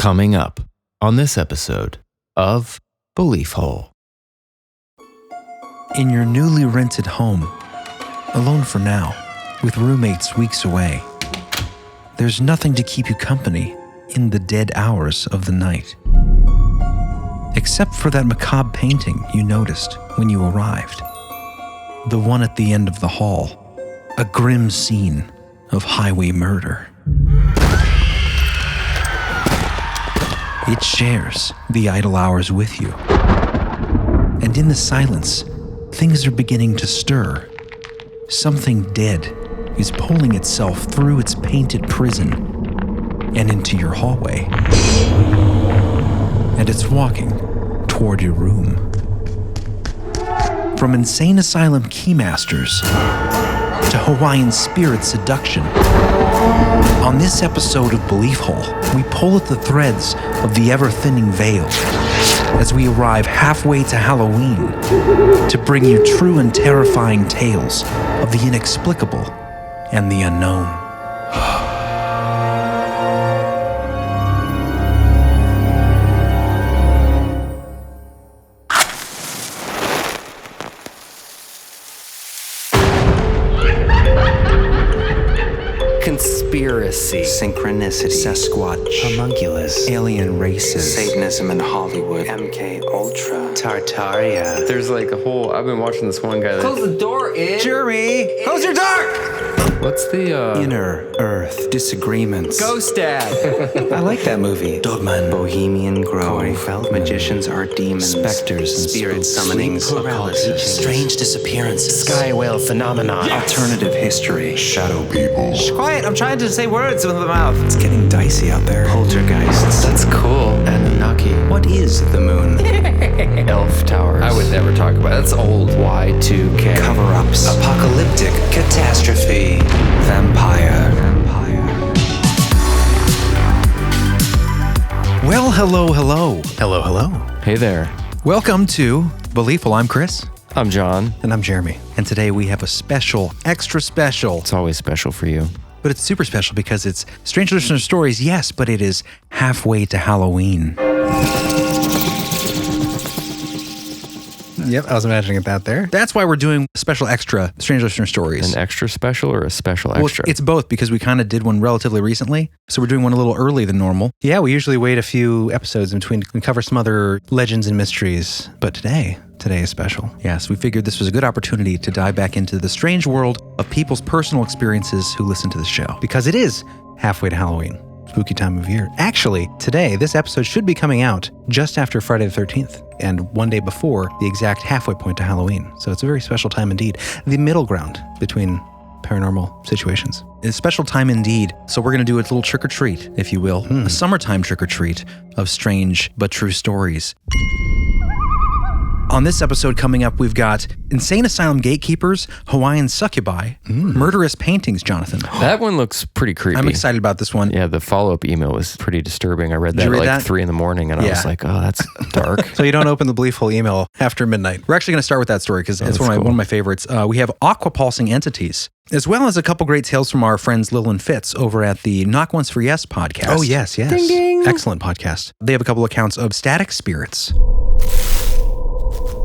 Coming up on this episode of Belief Hole. In your newly rented home, alone for now, with roommates weeks away, there's nothing to keep you company in the dead hours of the night. Except for that macabre painting you noticed when you arrived. The one at the end of the hall, a grim scene of highway murder. It shares the idle hours with you. And in the silence, things are beginning to stir. Something dead is pulling itself through its painted prison and into your hallway. And it's walking toward your room. From insane asylum keymasters to Hawaiian spirit seduction. On this episode of Belief Hole, we pull at the threads of the ever-thinning veil as we arrive halfway to Halloween to bring you true and terrifying tales of the inexplicable and the unknown. Conspiracy, synchronicity, Sasquatch, homunculus, Alien races, Satanism in Hollywood, MK Ultra, Tartaria. There's like a whole, I've been watching this one guy. Close the door, Ed. Jeremy! Close your door! What's the, Inner Earth Disagreements. Ghost Dad. I like that movie. Dogman, Bohemian Grove, Magicians Are Demons, Specters and Spirit spooks, Summonings, sleep Paralysis, strange disappearances, Sky Whale Phenomenon, Alternative History, Shadow People. Shh, quiet, I'm trying to say words with the mouth. It's getting dicey out there. Poltergeists. That's cool. Anunnaki, What is the moon? Elf Towers, I would never talk about it. That's old. Y2K, Cover-ups. Apocalyptic. Catastrophe. Vampire. Well, hello. Hello. Hey there. Welcome to Belief Hole. I'm Chris. I'm John. And I'm Jeremy. And today we have a special, extra special, It's always special for you. but it's super special because it's Strange Listener Stories, yes, but it is halfway to Halloween. Yep, I was imagining it that there. That's why we're doing a special extra Strange Listener Stories. An extra special or a special Well, extra? it's both because we kind of did one relatively recently. So we're doing one a little early than normal. Yeah, we usually wait a few episodes in between and cover some other legends and mysteries. But today is special. Yes, we figured this was a good opportunity to dive back into the strange world of people's personal experiences who listen to this show. Because it is halfway to Halloween. Spooky time of year. Actually, today, this episode should be coming out just after Friday the 13th and one day before the exact halfway point to Halloween. So it's a very special time indeed. The middle ground between paranormal situations. It's a special time indeed. So we're going to do a little trick-or-treat, if you will. A summertime trick-or-treat of strange but true stories. On this episode coming up, we've got Insane Asylum Gatekeepers, Hawaiian Succubus, Murderous Paintings, Jonathan. That one looks pretty creepy. I'm excited about this one. Yeah, the follow-up email was pretty disturbing. I read that you at read like that? 3 a.m. and I was like, oh, that's dark. So you don't open the Belief Hole email after midnight. We're actually going to start with that story because it's one of my favorites. We have Aqua pulsing entities, as well as a couple great tales from our friends Lil and Fitz over at the Knock Once for Yes podcast. Oh, yes. Ding, ding. Excellent podcast. They have a couple accounts of static spirits.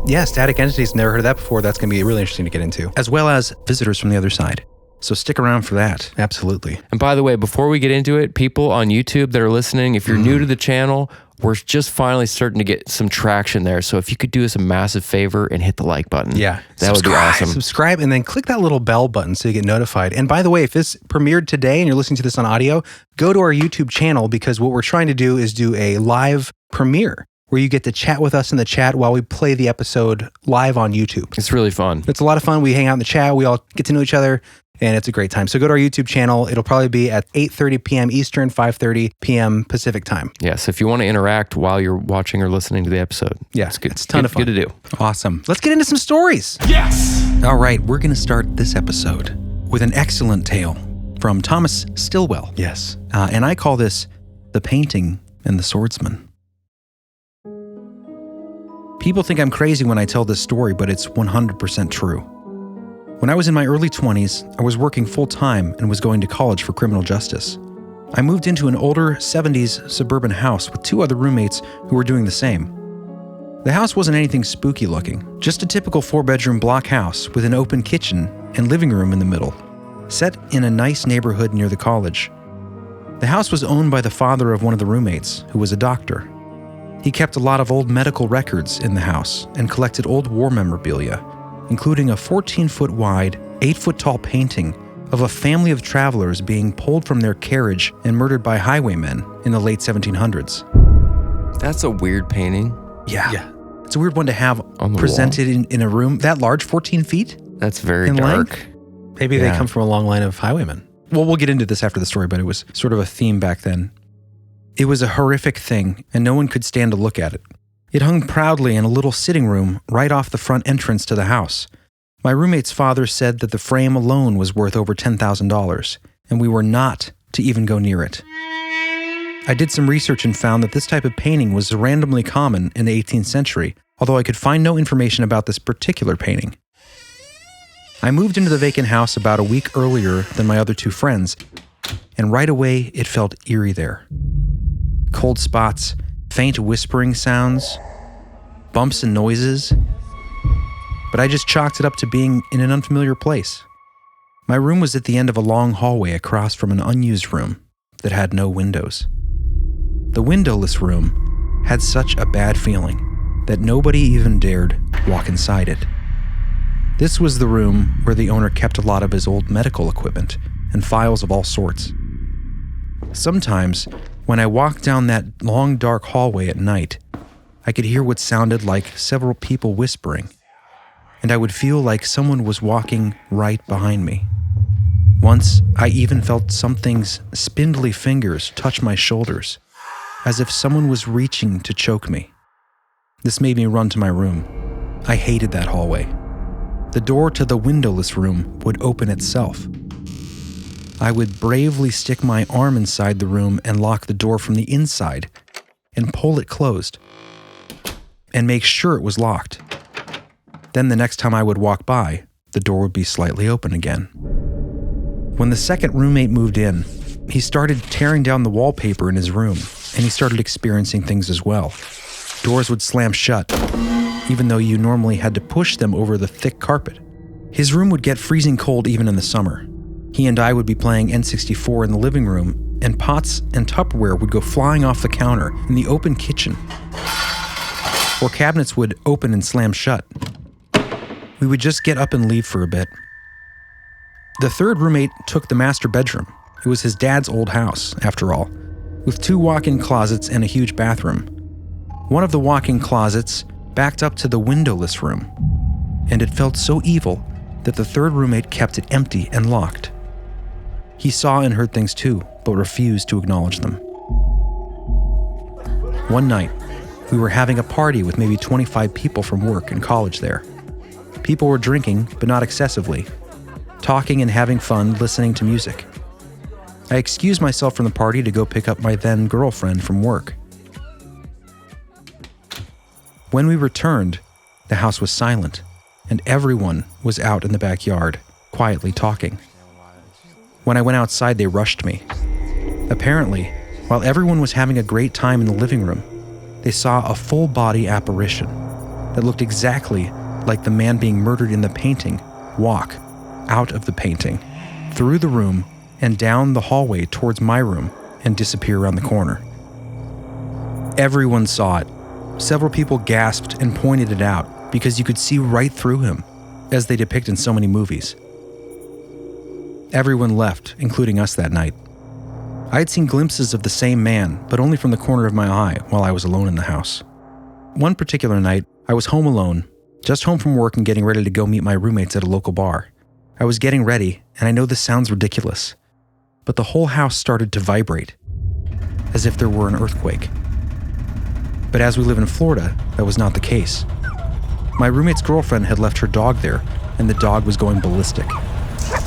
Yeah, static entities. Never heard of that before. That's going to be really interesting to get into, as well as visitors from the other side. So stick around for that. Absolutely. And by the way, before we get into it, people on YouTube that are listening, if you're new to the channel, we're just finally starting to get some traction there. So if you could do us a massive favor and hit the like button. Yeah. That would be awesome. Subscribe and then click that little bell button so you get notified. And by the way, if this premiered today and you're listening to this on audio, go to our YouTube channel because what we're trying to do is do a live premiere where you get to chat with us in the chat while we play the episode live on YouTube. It's really fun. It's a lot of fun. We hang out in the chat. We all get to know each other, and it's a great time. So go to our YouTube channel. It'll probably be at 8:30 p.m. Eastern, 5:30 p.m. Pacific time. Yeah, so if you want to interact while you're watching or listening to the episode, Yeah, it's good. it's a ton of fun. Good to do. Awesome. Let's get into some stories. Yes! All right, we're going to start this episode with an excellent tale from Thomas Stillwell. Yes. And I call this The Painting and the Swordsman. People think I'm crazy when I tell this story, but it's 100% true. When I was in my early 20s, I was working full-time and was going to college for criminal justice. I moved into an older 70s suburban house with 2 other roommates who were doing the same. The house wasn't anything spooky looking, just a typical 4-bedroom block house with an open kitchen and living room in the middle, set in a nice neighborhood near the college. The house was owned by the father of one of the roommates, who was a doctor. He kept a lot of old medical records in the house and collected old war memorabilia, including a 14-foot wide, 8-foot tall painting of a family of travelers being pulled from their carriage and murdered by highwaymen in the late 1700s. That's a weird painting. Yeah. It's a weird one to have On the presented in a room that large, 14 feet? That's very In dark. length? Maybe they come from a long line of highwaymen. Well, we'll get into this after the story, but it was sort of a theme back then. It was a horrific thing, and no one could stand to look at it. It hung proudly in a little sitting room right off the front entrance to the house. My roommate's father said that the frame alone was worth over $10,000, and we were not to even go near it. I did some research and found that this type of painting was randomly common in the 18th century, although I could find no information about this particular painting. I moved into the vacant house about a week earlier than my other 2 friends, and right away it felt eerie there. Cold spots, faint whispering sounds, bumps and noises. But I just chalked it up to being in an unfamiliar place. My room was at the end of a long hallway across from an unused room that had no windows. The windowless room had such a bad feeling that nobody even dared walk inside it. This was the room where the owner kept a lot of his old medical equipment and files of all sorts. Sometimes, when I walked down that long dark hallway at night, I could hear what sounded like several people whispering, and I would feel like someone was walking right behind me. Once, I even felt something's spindly fingers touch my shoulders, as if someone was reaching to choke me. This made me run to my room. I hated that hallway. The door to the windowless room would open itself. I would bravely stick my arm inside the room and lock the door from the inside and pull it closed and make sure it was locked. Then the next time I would walk by, the door would be slightly open again. When the second roommate moved in, he started tearing down the wallpaper in his room, and he started experiencing things as well. Doors would slam shut, even though you normally had to push them over the thick carpet. His room would get freezing cold even in the summer. He and I would be playing N64 in the living room, and pots and Tupperware would go flying off the counter in the open kitchen, or cabinets would open and slam shut. We would just get up and leave for a bit. The third roommate took the master bedroom. It was his dad's old house, after all, with 2 walk-in closets and a huge bathroom. One of the walk-in closets backed up to the windowless room, and it felt so evil that the third roommate kept it empty and locked. He saw and heard things too, but refused to acknowledge them. One night, we were having a party with maybe 25 people from work and college there. People were drinking, but not excessively, talking and having fun listening to music. I excused myself from the party to go pick up my then girlfriend from work. When we returned, the house was silent, and everyone was out in the backyard, quietly talking. When I went outside, they rushed me. Apparently, while everyone was having a great time in the living room, they saw a full-body apparition that looked exactly like the man being murdered in the painting walk out of the painting, through the room, and down the hallway towards my room and disappear around the corner. Everyone saw it. Several people gasped and pointed it out because you could see right through him, as they depict in so many movies. Everyone left, including us that night. I had seen glimpses of the same man, but only from the corner of my eye while I was alone in the house. One particular night, I was home alone, just home from work and getting ready to go meet my roommates at a local bar. I was getting ready, and I know this sounds ridiculous, but the whole house started to vibrate, as if there were an earthquake. But as we live in Florida, that was not the case. My roommate's girlfriend had left her dog there, and the dog was going ballistic.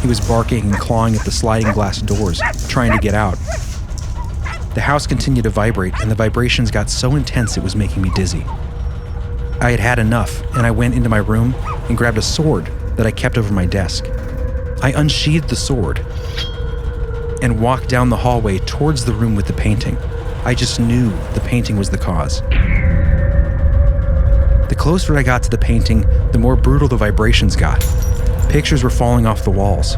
He was barking and clawing at the sliding glass doors, trying to get out. The house continued to vibrate, and the vibrations got so intense it was making me dizzy. I had had enough, and I went into my room and grabbed a sword that I kept over my desk. I unsheathed the sword. and walked down the hallway towards the room with the painting. I just knew the painting was the cause. The closer I got to the painting, the more brutal the vibrations got. Pictures were falling off the walls.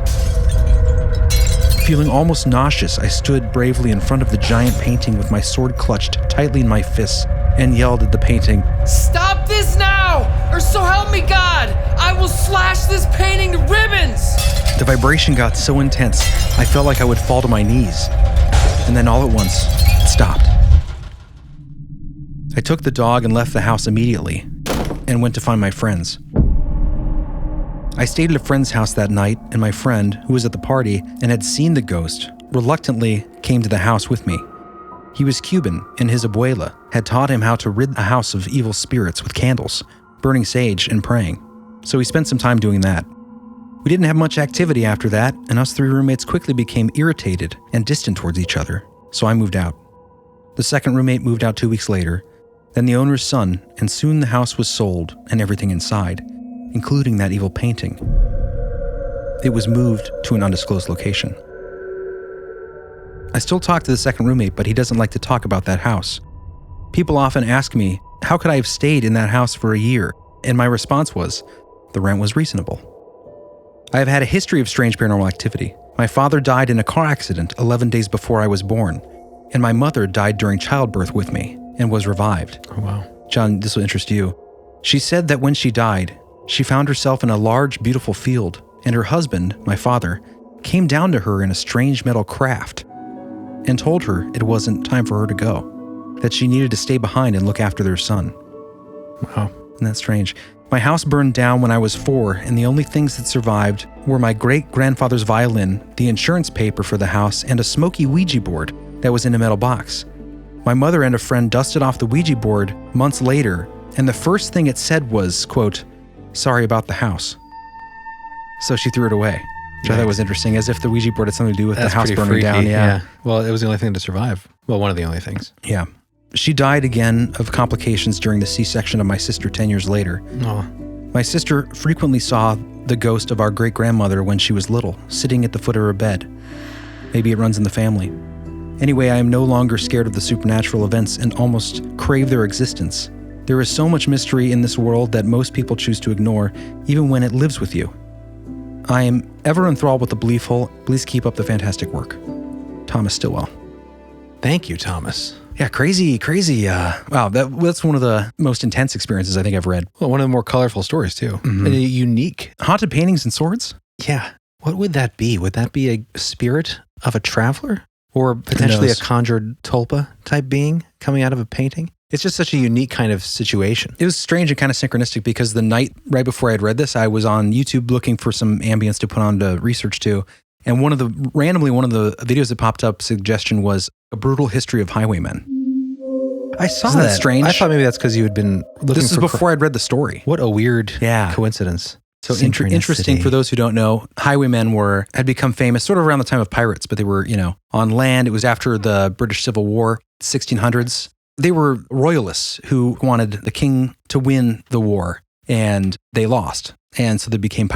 Feeling almost nauseous, I stood bravely in front of the giant painting with my sword clutched tightly in my fists and yelled at the painting, "Stop this now, or so help me God! I will slash this painting to ribbons!" The vibration got so intense, I felt like I would fall to my knees. And then all at once, it stopped. I took the dog and left the house immediately and went to find my friends. I stayed at a friend's house that night, and my friend, who was at the party and had seen the ghost, reluctantly came to the house with me. He was Cuban, and his abuela had taught him how to rid a house of evil spirits with candles, burning sage, and praying. So we spent some time doing that. We didn't have much activity after that, and us 3 roommates quickly became irritated and distant towards each other, so I moved out. The second roommate moved out 2 weeks later, then the owner's son, and soon the house was sold and everything inside, including that evil painting. It was moved to an undisclosed location. I still talk to the second roommate, but he doesn't like to talk about that house. People often ask me, how could I have stayed in that house for a year? And my response was, the rent was reasonable. I have had a history of strange paranormal activity. My father died in a car accident 11 days before I was born, and my mother died during childbirth with me and was revived. Oh, wow. John, this will interest you. She said that when she died, she found herself in a large, beautiful field, and her husband, my father, came down to her in a strange metal craft and told her it wasn't time for her to go, that she needed to stay behind and look after their son. Wow. Isn't that strange? My house burned down when I was 4, and the only things that survived were my great-grandfather's violin, the insurance paper for the house, and a smoky Ouija board that was in a metal box. My mother and a friend dusted off the Ouija board months later, and the first thing it said was, quote, "Sorry about the house." So she threw it away, which I thought was interesting, as if the Ouija board had something to do with the house burning freaky. down. Yeah. Well, it was the only thing to survive. Well, one of the only things. Yeah. She died again of complications during the C-section of my sister 10 years later. Oh. My sister frequently saw the ghost of our great-grandmother when she was little, sitting at the foot of her bed. Maybe it runs in the family. Anyway, I am no longer scared of the supernatural events and almost crave their existence. There is so much mystery in this world that most people choose to ignore, even when it lives with you. I am ever enthralled with the belief hole. Please keep up the fantastic work. Thomas Stillwell. Thank you, Thomas. Yeah, crazy. Wow, that's one of the most intense experiences I think I've read. Well, one of the more colorful stories, too. Mhm. And unique. Haunted paintings and swords? Yeah. What would that be? Would that be a spirit of a traveler? Or potentially a conjured tulpa type being coming out of a painting? It's just such a unique kind of situation. It was strange and kind of synchronistic because the night right before I had read this, I was on YouTube looking for some ambience to put on to research to. And one of the videos that popped up suggestion was a brutal history of highwaymen. I saw Isn't that that. strange? I thought maybe that's because you had been looking This is for before I'd read the story. What a weird Yeah. coincidence. So interesting for those who don't know, highwaymen had become famous sort of around the time of pirates, but they were, on land. It was after the British Civil War, 1600s. They were royalists who wanted the king to win the war, and they lost. And so they became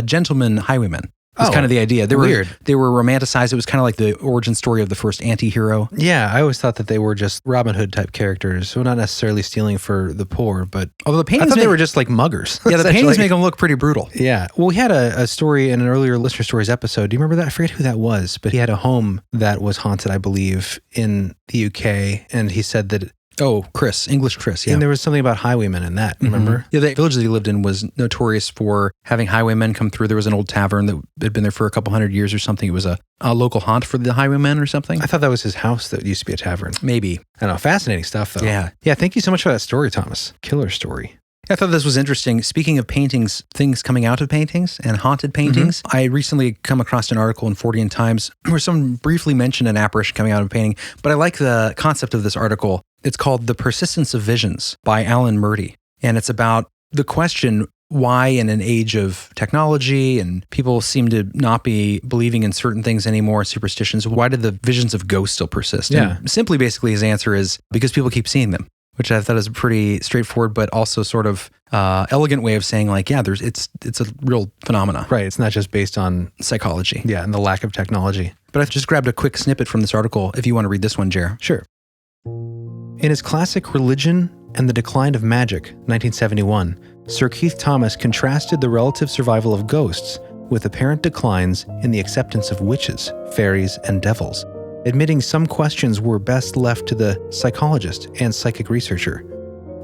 gentlemen highwaymen. That's kind of the idea. They were romanticized. It was kind of like the origin story of the first anti-hero. Yeah, I always thought that they were just Robin Hood type characters, so not necessarily stealing for the poor, but although the paintings they were just like muggers. Yeah, the paintings make them look pretty brutal. Yeah. Well, we had a story in an earlier Listener Stories episode. Do you remember that? I forget who that was, but he had a home that was haunted, I believe, in the UK, and he said that English Chris, yeah. And there was something about highwaymen in that, remember? Yeah, the village that he lived in was notorious for having highwaymen come through. There was an old tavern that had been there for a couple hundred years or something. It was a local haunt for the highwaymen or something. I thought that was his house that used to be a tavern. Maybe. I don't know. Fascinating stuff, though. Yeah. Yeah, thank you so much for that story, Thomas. Killer story. I thought this was interesting. Speaking of paintings, things coming out of paintings and haunted paintings, I recently come across an article in Fortean Times where someone briefly mentioned an apparition coming out of a painting, but I like the concept of this article. It's called The Persistence of Visions by Alan Murdie, and it's about the question why in an age of technology and people seem to not be believing in certain things anymore, superstitions, why do the visions of ghosts still persist? Yeah. And simply, basically, his answer is because people keep seeing them. which I thought is a pretty straightforward, but also sort of elegant way of saying like, yeah, it's a real phenomena. Right. It's not just based on Psychology. Yeah, and the lack of technology. But I've just grabbed a quick snippet from this article if you want to read this one, Jer. Sure. In his classic Religion and the Decline of Magic, 1971, Sir Keith Thomas contrasted the relative survival of ghosts with apparent declines in the acceptance of witches, fairies, and devils, admitting some questions were best left to the psychologist and psychic researcher.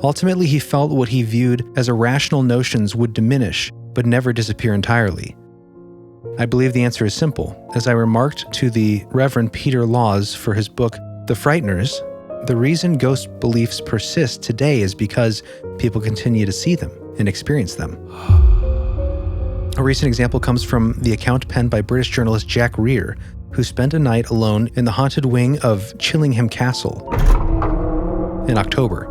Ultimately, he felt what he viewed as irrational notions would diminish, but never disappear entirely. I believe the answer is simple. As I remarked to the Reverend Peter Laws for his book, The Frighteners, the reason ghost beliefs persist today is because people continue to see them and experience them. A recent example comes from the account penned by British journalist Jack Rear, who spent a night alone in the haunted wing of Chillingham Castle in October.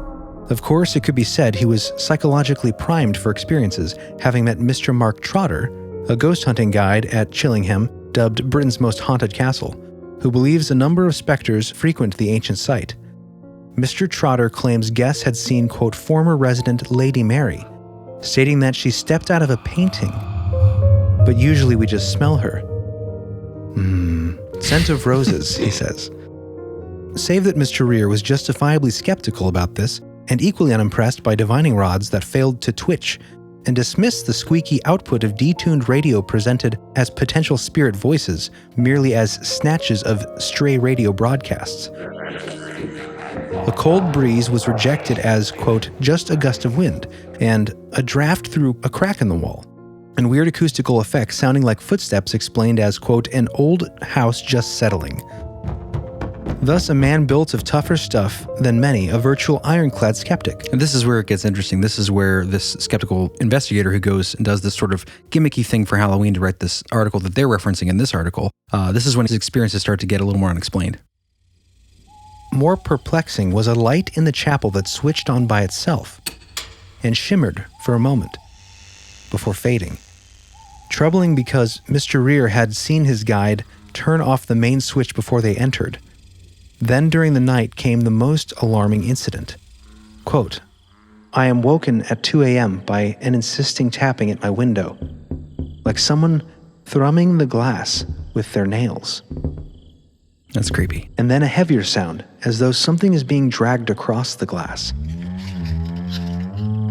Of course, it could be said he was psychologically primed for experiences, having met Mr. Mark Trotter, a ghost hunting guide at Chillingham, dubbed Britain's most haunted castle, who believes a number of specters frequent the ancient site. Mr. Trotter claims guests had seen, quote, former resident Lady Mary, stating that she stepped out of a painting, but usually we just smell her. Scent of roses, he says. Save that Mr. Rear was justifiably skeptical about this and equally unimpressed by divining rods that failed to twitch and dismissed the squeaky output of detuned radio presented as potential spirit voices merely as snatches of stray radio broadcasts. A cold breeze was rejected as, quote, just a gust of wind, and a draft through a crack in the wall, and weird acoustical effects sounding like footsteps explained as, quote, an old house just settling. Thus, a man built of tougher stuff than many, a virtual ironclad skeptic. And this is where it gets interesting. This is where this skeptical investigator who goes and does this sort of gimmicky thing for Halloween to write this article that they're referencing in this article, this is when his experiences start to get a little more unexplained. More perplexing was a light in the chapel that switched on by itself and shimmered for a moment before fading. Troubling because Mr. Rear had seen his guide turn off the main switch before they entered. Then during the night came the most alarming incident. Quote, I am woken at 2 a.m. by an insisting tapping at my window, like someone thrumming the glass with their nails. That's creepy. And then a heavier sound, as though something is being dragged across the glass.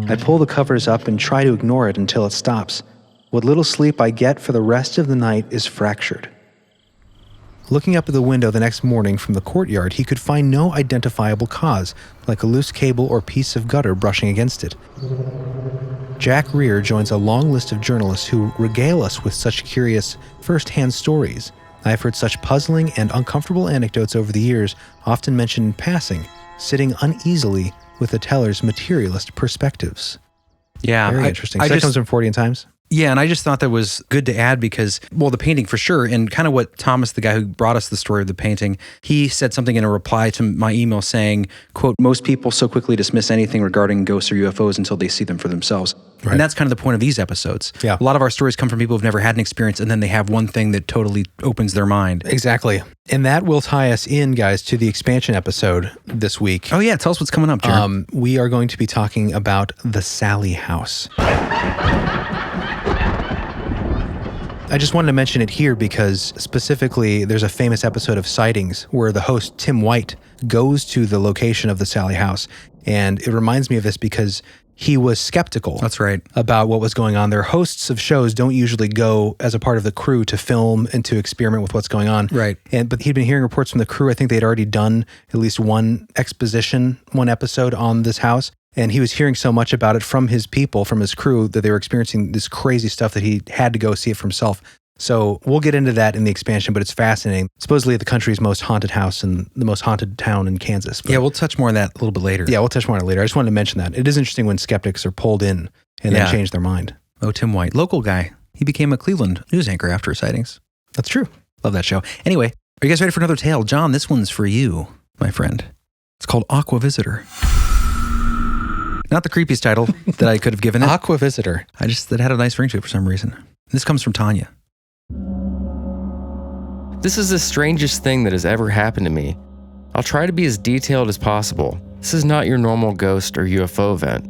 I pull the covers up and try to ignore it until it stops. What little sleep I get for the rest of the night is fractured. Looking up at the window the next morning from the courtyard, he could find no identifiable cause, like a loose cable or piece of gutter brushing against it. Jack Rear joins a long list of journalists who regale us with such curious, first-hand stories. I have heard such puzzling and uncomfortable anecdotes over the years, often mentioned in passing, sitting uneasily with the teller's materialist perspectives. Yeah. Very interesting. So that comes from Fortean Times? Yeah, and I just thought that was good to add because, well, the painting for sure, and kind of what Thomas, the guy who brought us the story of the painting, he said something in a reply to my email saying, quote, most people so quickly dismiss anything regarding ghosts or UFOs until they see them for themselves. Right. And that's kind of the point of these episodes. Yeah. A lot of our stories come from people who've never had an experience, and then they have one thing that totally opens their mind. Exactly. And that will tie us in, guys, to the expansion episode this week. Oh, yeah. Tell us what's coming up, Jared. We are going to be talking about the Sallie house. I just wanted to mention it here because specifically there's a famous episode of Sightings where the host, Tim White, goes to the location of the Sallie house. And it reminds me of this because he was skeptical. That's right. About what was going on there. Hosts of shows don't usually go as a part of the crew to film and to experiment with what's going on. Right. But he'd been hearing reports from the crew. I think they'd already done at least one episode on this house. And he was hearing so much about it from his people, from his crew, that they were experiencing this crazy stuff that he had to go see it for himself. So we'll get into that in the expansion, but it's fascinating. Supposedly the country's most haunted house and the most haunted town in Kansas. But yeah, we'll touch more on that a little bit later. Yeah, we'll touch more on it later. I just wanted to mention that. It is interesting when skeptics are pulled in and then change their mind. Oh, Tim White, local guy. He became a Cleveland news anchor after Sightings. That's true. Love that show. Anyway, are you guys ready for another tale? John, this one's for you, my friend. It's called Aqua Visitor. Not the creepiest title that I could have given it. Aqua Visitor. That had a nice ring to it for some reason. This comes from Tanya. This is the strangest thing that has ever happened to me. I'll try to be as detailed as possible. This is not your normal ghost or UFO event.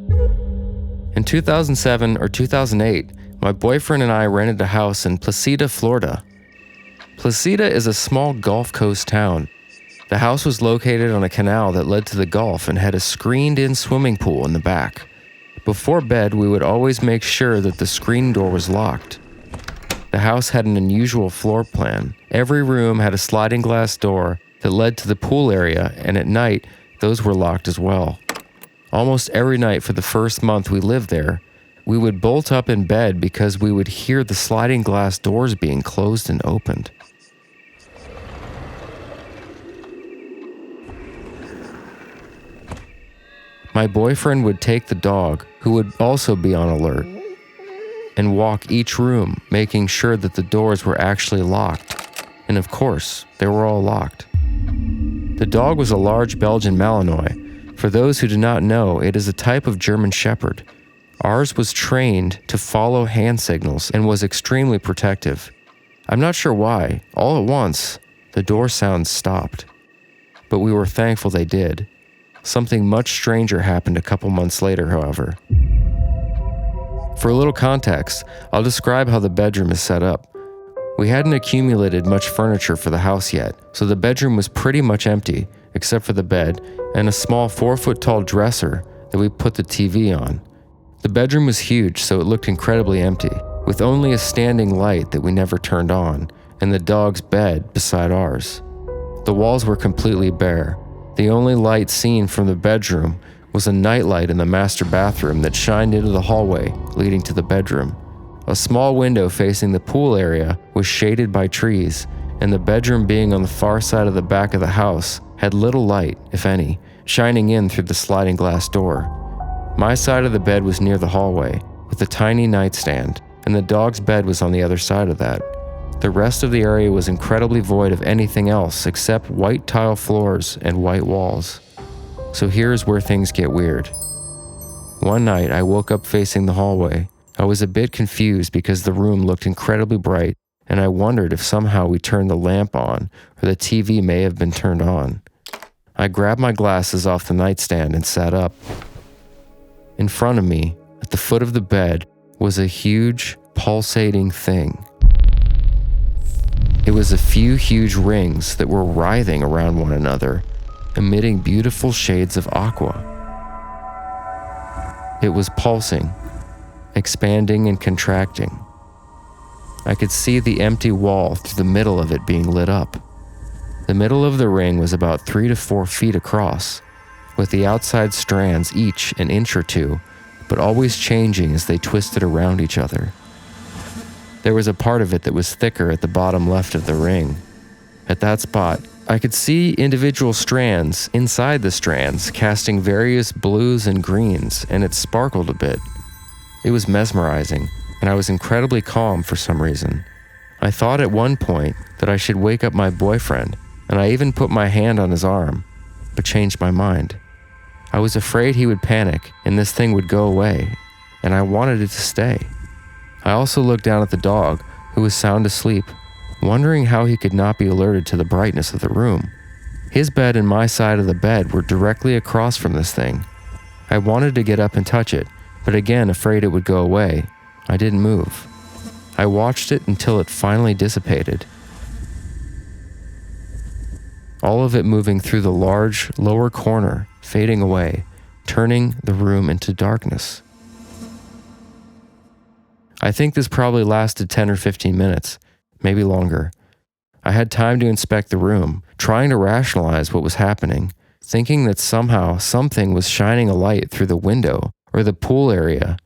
In 2007 or 2008, my boyfriend and I rented a house in Placida, Florida. Placida is a small Gulf Coast town. The house was located on a canal that led to the Gulf and had a screened-in swimming pool in the back. Before bed, we would always make sure that the screen door was locked. The house had an unusual floor plan. Every room had a sliding glass door that led to the pool area, and at night, those were locked as well. Almost every night for the first month we lived there, we would bolt up in bed because we would hear the sliding glass doors being closed and opened. My boyfriend would take the dog, who would also be on alert, and walk each room, making sure that the doors were actually locked. And of course, they were all locked. The dog was a large Belgian Malinois. For those who do not know, it is a type of German Shepherd. Ours was trained to follow hand signals and was extremely protective. I'm not sure why. All at once, the door sounds stopped. But we were thankful they did. Something much stranger happened a couple months later, however. For a little context, I'll describe how the bedroom is set up. We hadn't accumulated much furniture for the house yet, so the bedroom was pretty much empty, except for the bed and a small 4-foot-tall dresser that we put the TV on. The bedroom was huge, so it looked incredibly empty, with only a standing light that we never turned on, and the dog's bed beside ours. The walls were completely bare. The only light seen from the bedroom was a nightlight in the master bathroom that shined into the hallway leading to the bedroom. A small window facing the pool area was shaded by trees, and the bedroom being on the far side of the back of the house had little light, if any, shining in through the sliding glass door. My side of the bed was near the hallway, with a tiny nightstand, and the dog's bed was on the other side of that. The rest of the area was incredibly void of anything else except white tile floors and white walls. So here's where things get weird. One night, I woke up facing the hallway. I was a bit confused because the room looked incredibly bright, and I wondered if somehow we turned the lamp on or the TV may have been turned on. I grabbed my glasses off the nightstand and sat up. In front of me, at the foot of the bed, was a huge, pulsating thing. It was a few huge rings that were writhing around one another, emitting beautiful shades of aqua. It was pulsing, expanding and contracting. I could see the empty wall through the middle of it being lit up. The middle of the ring was about 3 to 4 feet across, with the outside strands each an inch or two, but always changing as they twisted around each other. There was a part of it that was thicker at the bottom left of the ring. At that spot, I could see individual strands inside the strands casting various blues and greens, and it sparkled a bit. It was mesmerizing, and I was incredibly calm for some reason. I thought at one point that I should wake up my boyfriend, and I even put my hand on his arm, but changed my mind. I was afraid he would panic and this thing would go away, and I wanted it to stay. I also looked down at the dog, who was sound asleep, wondering how he could not be alerted to the brightness of the room. His bed and my side of the bed were directly across from this thing. I wanted to get up and touch it, but again afraid it would go away. I didn't move. I watched it until it finally dissipated. All of it moving through the large lower corner, fading away, turning the room into darkness. I think this probably lasted 10 or 15 minutes, maybe longer. I had time to inspect the room, trying to rationalize what was happening, thinking that somehow something was shining a light through the window or the pool area,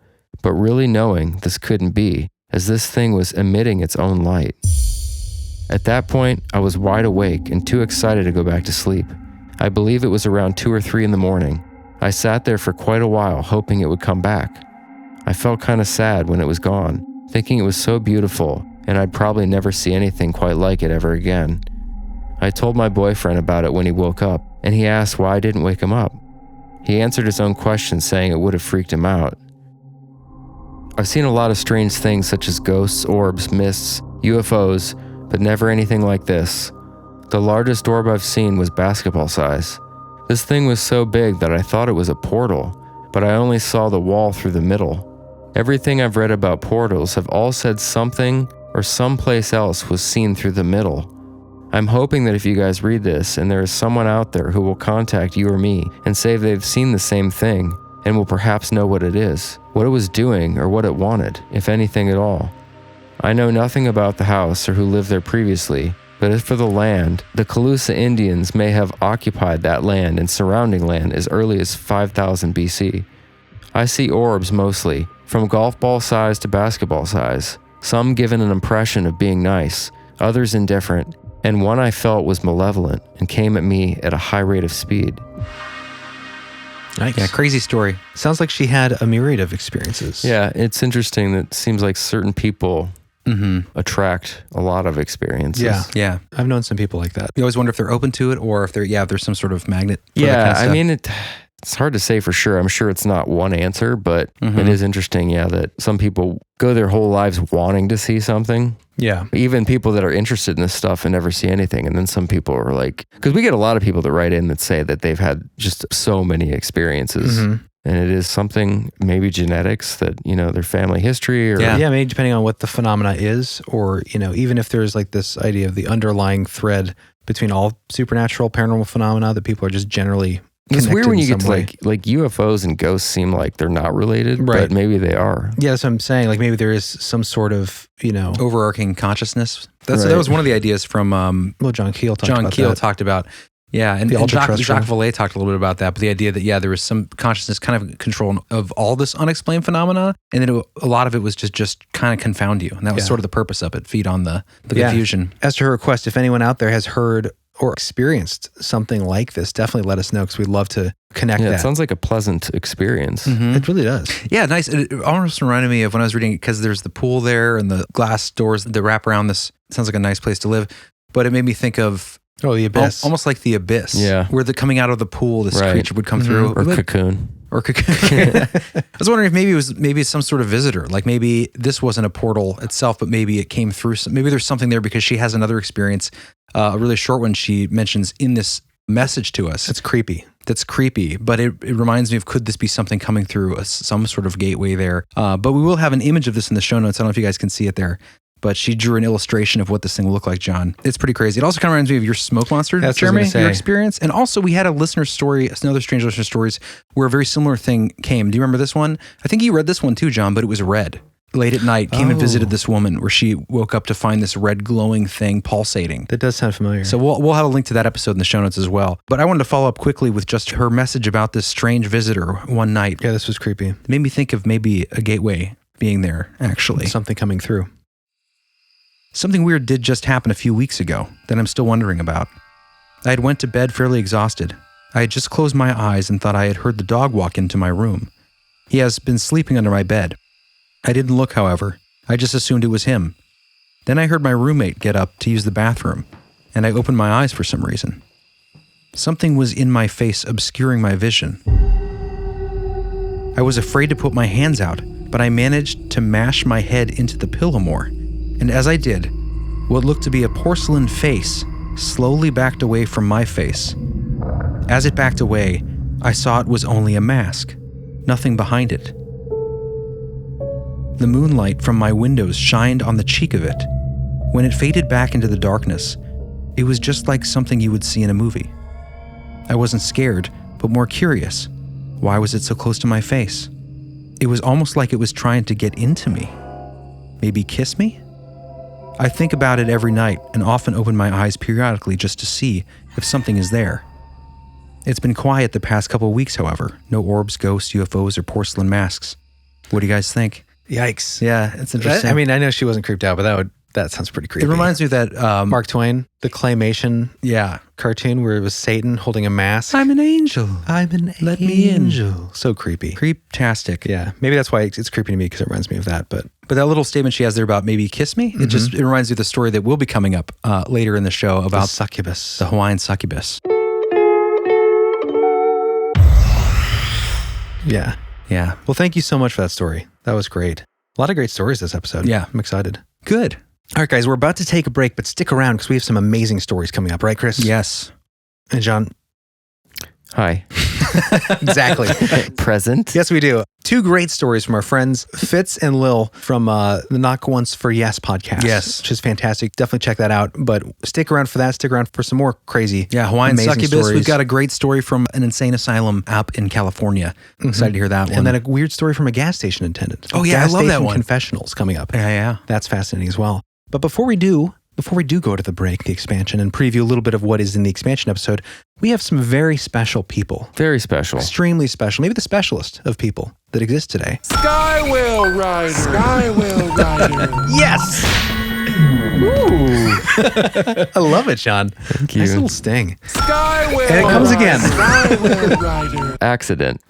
but really knowing this couldn't be, as this thing was emitting its own light. At that point, I was wide awake and too excited to go back to sleep. I believe it was around 2 or 3 in the morning. I sat there for quite a while, hoping it would come back. I felt kind of sad when it was gone, thinking it was so beautiful and I'd probably never see anything quite like it ever again. I told my boyfriend about it when he woke up, and he asked why I didn't wake him up. He answered his own question, saying it would have freaked him out. I've seen a lot of strange things such as ghosts, orbs, mists, UFOs, but never anything like this. The largest orb I've seen was basketball size. This thing was so big that I thought it was a portal, but I only saw the wall through the middle. Everything I've read about portals have all said something or someplace else was seen through the middle. I'm hoping that if you guys read this and there is someone out there who will contact you or me and say they've seen the same thing and will perhaps know what it is, what it was doing or what it wanted, if anything at all. I know nothing about the house or who lived there previously, but as for the land, the Calusa Indians may have occupied that land and surrounding land as early as 5000 BC. I see orbs mostly, from golf ball size to basketball size, some given an impression of being nice, others indifferent, and one I felt was malevolent and came at me at a high rate of speed. Nice. Yeah, crazy story. Sounds like she had a myriad of experiences. Yeah, it's interesting that it seems like certain people attract a lot of experiences. Yeah. I've known some people like that. You always wonder if they're open to it or if there's some sort of magnet. For Yeah, that kind of I stuff. mean, it's hard to say for sure. I'm sure it's not one answer, but it is interesting, that some people go their whole lives wanting to see something. Yeah. Even people that are interested in this stuff and never see anything. And then some people are like, because we get a lot of people that write in that say that they've had just so many experiences. And it is something, maybe genetics, that, their family history or... Yeah, maybe depending on what the phenomena is, or, even if there's like this idea of the underlying thread between all supernatural paranormal phenomena that people are just generally It's weird when you get to way. like UFOs and ghosts seem like they're not related, Right. but maybe they are. Yeah, that's what I'm saying. Like maybe there is some sort of, overarching consciousness. That Right. was one of the ideas from well, John Keel talked about that. Yeah, and The Jacques ultra-terrestrial. Vallée talked a little bit about that, but the idea that, there was some consciousness kind of control of all this unexplained phenomena, and then a lot of it was just kind of confound you, and that was sort of the purpose of it, feed on the confusion. As to her request, if anyone out there has heard or experienced something like this, definitely let us know, because we'd love to connect Yeah, that. it sounds like a pleasant experience. It really does. Yeah, nice. It almost reminded me of when I was reading it, because there's the pool there and the glass doors that wrap around this. It sounds like a nice place to live, but it made me think of The Abyss. almost like the Abyss. Yeah. Where coming out of the pool, this Right. creature would come through. Or Cocoon. Or I was wondering if maybe it's some sort of visitor. Like maybe this wasn't a portal itself, but maybe it came through. Maybe there's something there, because she has another experience, a really short one she mentions in this message to us. It's creepy. That's creepy, but it reminds me of, could this be something coming through some sort of gateway there? But we will have an image of this in the show notes. I don't know if you guys can see it there. But she drew an illustration of what this thing will look like, John. It's pretty crazy. It also kind of reminds me of your smoke monster, That's what I was Jeremy, gonna say. your experience. And also we had a listener story, another strange listener stories, where a very similar thing came. Do you remember this one? I think you read this one too, John, but it was red. Late at night, came and visited this woman where she woke up to find this red glowing thing pulsating. That does sound familiar. So we'll have a link to that episode in the show notes as well. But I wanted to follow up quickly with just her message about this strange visitor one night. yeah, this was creepy. It made me think of maybe a gateway being there, actually. Something coming through. Something weird did just happen a few weeks ago that I'm still wondering about. I had went to bed fairly exhausted. I had just closed my eyes and thought I had heard the dog walk into my room. He has been sleeping under my bed. I didn't look, however. I just assumed it was him. Then I heard my roommate get up to use the bathroom, and I opened my eyes for some reason. Something was in my face, obscuring my vision. I was afraid to put my hands out, but I managed to mash my head into the pillow more. And as I did, what looked to be a porcelain face slowly backed away from my face. As it backed away, I saw it was only a mask, nothing behind it. The moonlight from my windows shined on the cheek of it. When it faded back into the darkness, it was just like something you would see in a movie. I wasn't scared, but more curious. Why was it so close to my face? It was almost like it was trying to get into me. Maybe kiss me? I think about it every night and often open my eyes periodically just to see if something is there. It's been quiet the past couple of weeks, however. No orbs, ghosts, UFOs, or porcelain masks. What do you guys think? Yikes. Yeah, it's interesting. I know she wasn't creeped out, but that sounds pretty creepy. it reminds me of that Mark Twain, the claymation yeah. cartoon where it was Satan holding a mask. I'm an angel. I'm an Let me in. angel. So creepy. Creep-tastic. Yeah, maybe that's why it's creepy to me, because it reminds me of that. But That little statement she has there about maybe kiss me, it reminds me of the story that will be coming up later in the show the about succubus. the Hawaiian Succubus. Yeah. Yeah. Well, thank you so much for that story. That was great. A lot of great stories this episode. Yeah. I'm excited. Good. All right, guys, we're about to take a break, but stick around because we have some amazing stories coming up, right, Chris? Yes. And John, Hi. Exactly. Present. Yes, we do. 2 great stories from our friends Fitz and Lil from the Knock Once for Yes podcast. Yes. Which is fantastic. Definitely check that out. But stick around for that. Stick around for some more crazy, Yeah, Hawaiian amazing Succubus. stories. We've got a great story from an insane asylum up in California. Excited to hear that one. And then a weird story from a gas station attendant. Oh, yeah, I Gas love that station one. confessionals coming up. yeah. That's fascinating as well. But before we do go to the break, the expansion, and preview a little bit of what is in the expansion episode, we have some very special people. Very special. Extremely special. Maybe the specialist of people that exist today. Skywhale Rider. Skywhale Rider. Yes! I love it, John. Thank you. Nice little sting. Skywhale And it comes Rider. again. Skywhale Rider. Accident.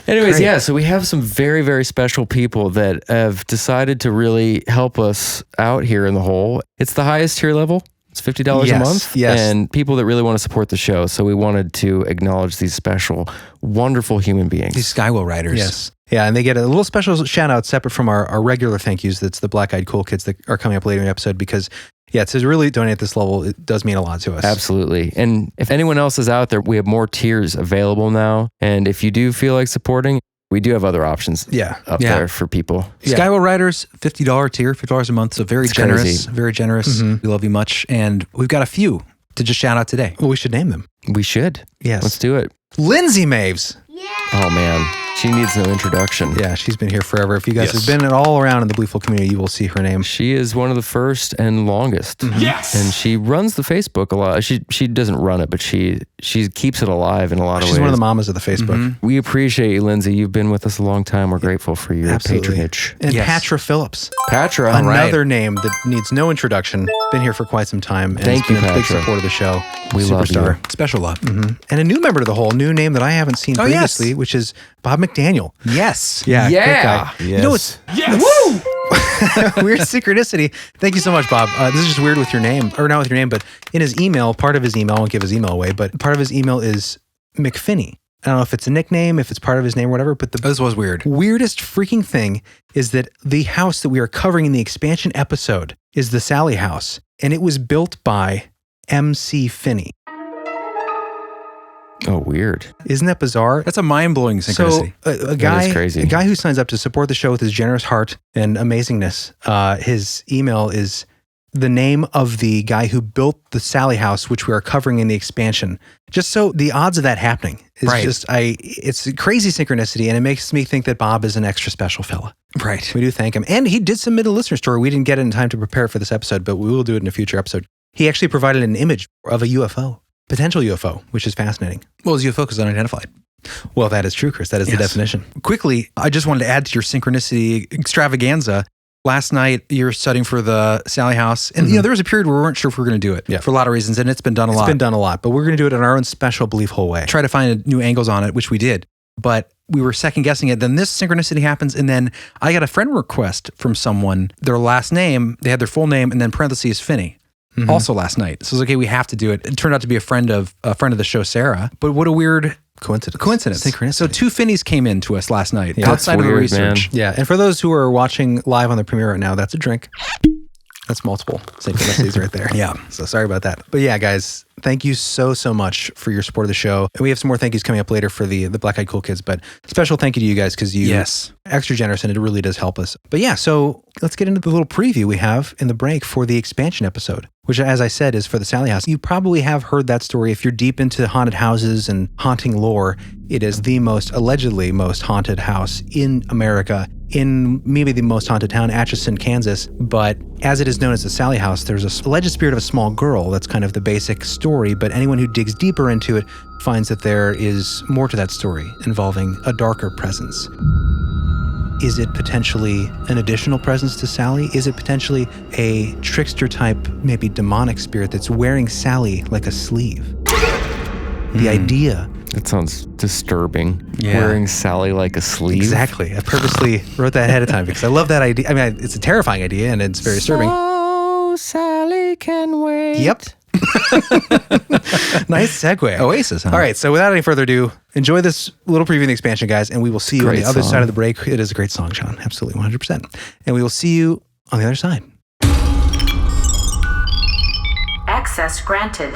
Anyways, Great. yeah, so we have some very, very special people that have decided to really help us out here in the hole. It's the highest tier level. It's $50 Yes, a month. yes. And people that really want to support the show. So we wanted to acknowledge these special, wonderful human beings. These Skywhale Riders. Yes. Yeah, and they get a little special shout out separate from our regular thank yous. That's the Black Eyed Cool Kids that are coming up later in the episode because, yeah, to really donate at this level, it does mean a lot to us. Absolutely. And if anyone else is out there, we have more tiers available now. And if you do feel like supporting, we do have other options Yeah. up Yeah. there for people. Yeah. Skywhale Riders, $50 tier, $50 a month. So very It's generous, crazy. very generous. We love you much. And we've got a few to just shout out today. Well, we should name them. We should. Yes. Let's do it. Lindsay Maves. Oh, man. She needs no introduction. Yeah, she's been here forever. If you guys Yes. have been all around in the Beliefful community, you will see her name. She is one of the first and longest. Yes. And she runs the Facebook a lot. She doesn't run it, but she keeps it alive in a lot of ways. She's one of the mamas of the Facebook. We appreciate you, Lindsay. You've been with us a long time. We're grateful for your Absolutely. patronage. And Yes. Patra Phillips. Patra, Another name that needs no introduction. Been here for quite some time. And Thank has been you, a big Patra. support of the show. We love Superstar. Special love. And a new member to the whole, new name that I haven't seen Oh, yes. previously, which is Bob McDaniel. Yes. Yeah. Yeah. Great guy. You know, it's Yes. weird synchronicity. Thank you so much, Bob. This is just weird with your name, or not with your name, but in his email, part of his email, I won't give his email away, but part of his email is McFinney. I don't know if it's a nickname, if it's part of his name or whatever, but the This was weird. weirdest freaking thing is that the house that we are covering in the expansion episode is the Sallie house, and it was built by MC Finney. Oh, weird. Isn't that bizarre? That's a mind-blowing synchronicity. So a guy, is crazy. a guy who signs up to support the show with his generous heart and amazingness, his email is the name of the guy who built the Sallie house, which we are covering in the expansion. Just so the odds of that happening is Right. it's a crazy synchronicity, and it makes me think that Bob is an extra special fella. Right. We do thank him. And he did submit a listener story. We didn't get it in time to prepare for this episode, but we will do it in a future episode. He actually provided an image of a UFO, potential UFO, which is fascinating. Well, his UFO is unidentified. Well, that is true, Chris. That is the Yes. definition. Quickly, I just wanted to add to your synchronicity extravaganza. Last night, you're studying for the Sallie house. And, you know, there was a period where we weren't sure if we were going to do it Yeah. for a lot of reasons. And it's been done a lot. It's been done a lot, but we're going to do it in our own special belief hole way. Try to find new angles on it, which we did. But we were second guessing it. Then this synchronicity happens. And then I got a friend request from someone, their last name, they had their full name and then parentheses Finney. Also last night. So it was okay, we have to do it. It turned out to be a friend of the show, Sarah. But what a weird Coincidence. coincidence. So 2 Finneys came in to us last night Yeah. outside of the Weird, research. Yeah, and for those who are watching live on the premiere right now, that's a drink. That's multiple synchronicities right there. Yeah. So sorry about that. But yeah, guys, thank you so much for your support of the show. And we have some more thank yous coming up later for the Black Eyed Cool Kids, but special thank you to you guys because you Yes. extra generous and it really does help us. But yeah, so let's get into the little preview we have in the break for the expansion episode, which, as I said, is for the Sallie house. You probably have heard that story. If you're deep into haunted houses and haunting lore, it is the allegedly most haunted house in America, in maybe the most haunted town, Atchison, Kansas. But as it is known as the Sallie house, there's a alleged spirit of a small girl. That's kind of the basic story. But anyone who digs deeper into it finds that there is more to that story involving a darker presence. Is it potentially an additional presence to Sallie? Is it potentially a trickster type, maybe demonic spirit that's wearing Sallie like a sleeve? The idea. That sounds disturbing. Yeah. Wearing Sallie like a sleeve. Exactly. I purposely wrote that ahead of time because I love that idea. I mean, it's a terrifying idea and it's very disturbing. Oh, Sallie can wait. Yep. Nice segue. Oasis, huh? All right, so without any further ado, enjoy this little preview of the expansion, guys, and we will see you on Great the other song. side of the break. It is a great song, Sean. Absolutely, 100%. And we will see you on the other side. Access granted.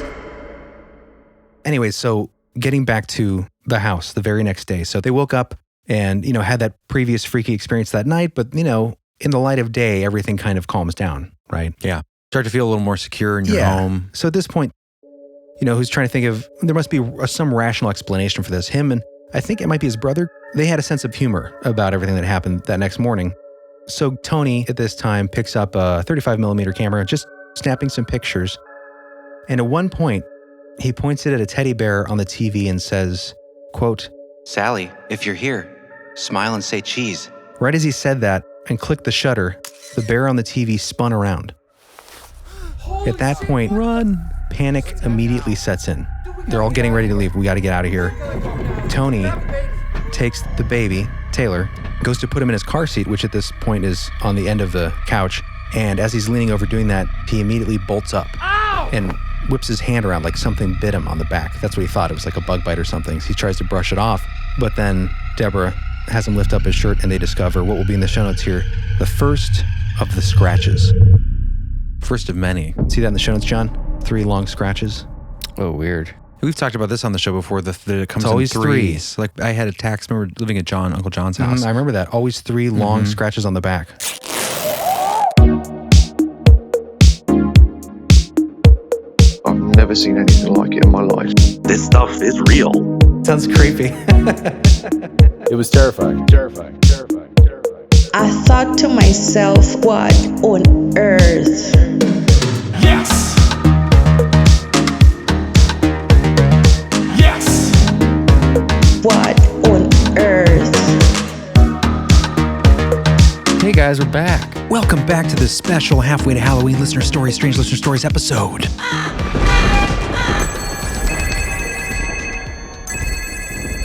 Anyways, so getting back to the house the very next day. So they woke up and, had that previous freaky experience that night. But, in the light of day, everything kind of calms down, right? Yeah. Start to feel a little more secure in your home. So at this point, who's trying to think of, there must be some rational explanation for this. Him and I think it might be his brother. They had a sense of humor about everything that happened that next morning. So Tony at this time picks up a 35 millimeter camera, just snapping some pictures. And at one point, he points it at a teddy bear on the TV and says, quote, Sallie, if you're here, smile and say cheese. Right as he said that and clicked the shutter, the bear on the TV spun around. At that point, panic immediately sets in. They're all getting ready to leave. We got to get out of here. Tony takes the baby, Taylor, goes to put him in his car seat, which at this point is on the end of the couch. And as he's leaning over doing that, he immediately bolts up and whips his hand around like something bit him on the back. That's what he thought. It was like a bug bite or something. So he tries to brush it off. But then Deborah has him lift up his shirt and they discover what will be in the show notes here, the first of the scratches. First of many. See that in the show notes, John? 3 long scratches. Oh, weird. We've talked about this on the show before, that it comes It's always in threes. Like I had attacks, remember living at Uncle John's house. I remember that. Always 3 long scratches on the back. I've never seen anything like it in my life. This stuff is real. Sounds creepy. It was terrifying. Terrifying. Terrifying. Terrifying. I thought to myself, what on earth? Yes! Yes! What on earth? Hey guys, we're back. Welcome back to this special halfway to Halloween Listener Stories, Strange Listener Stories episode.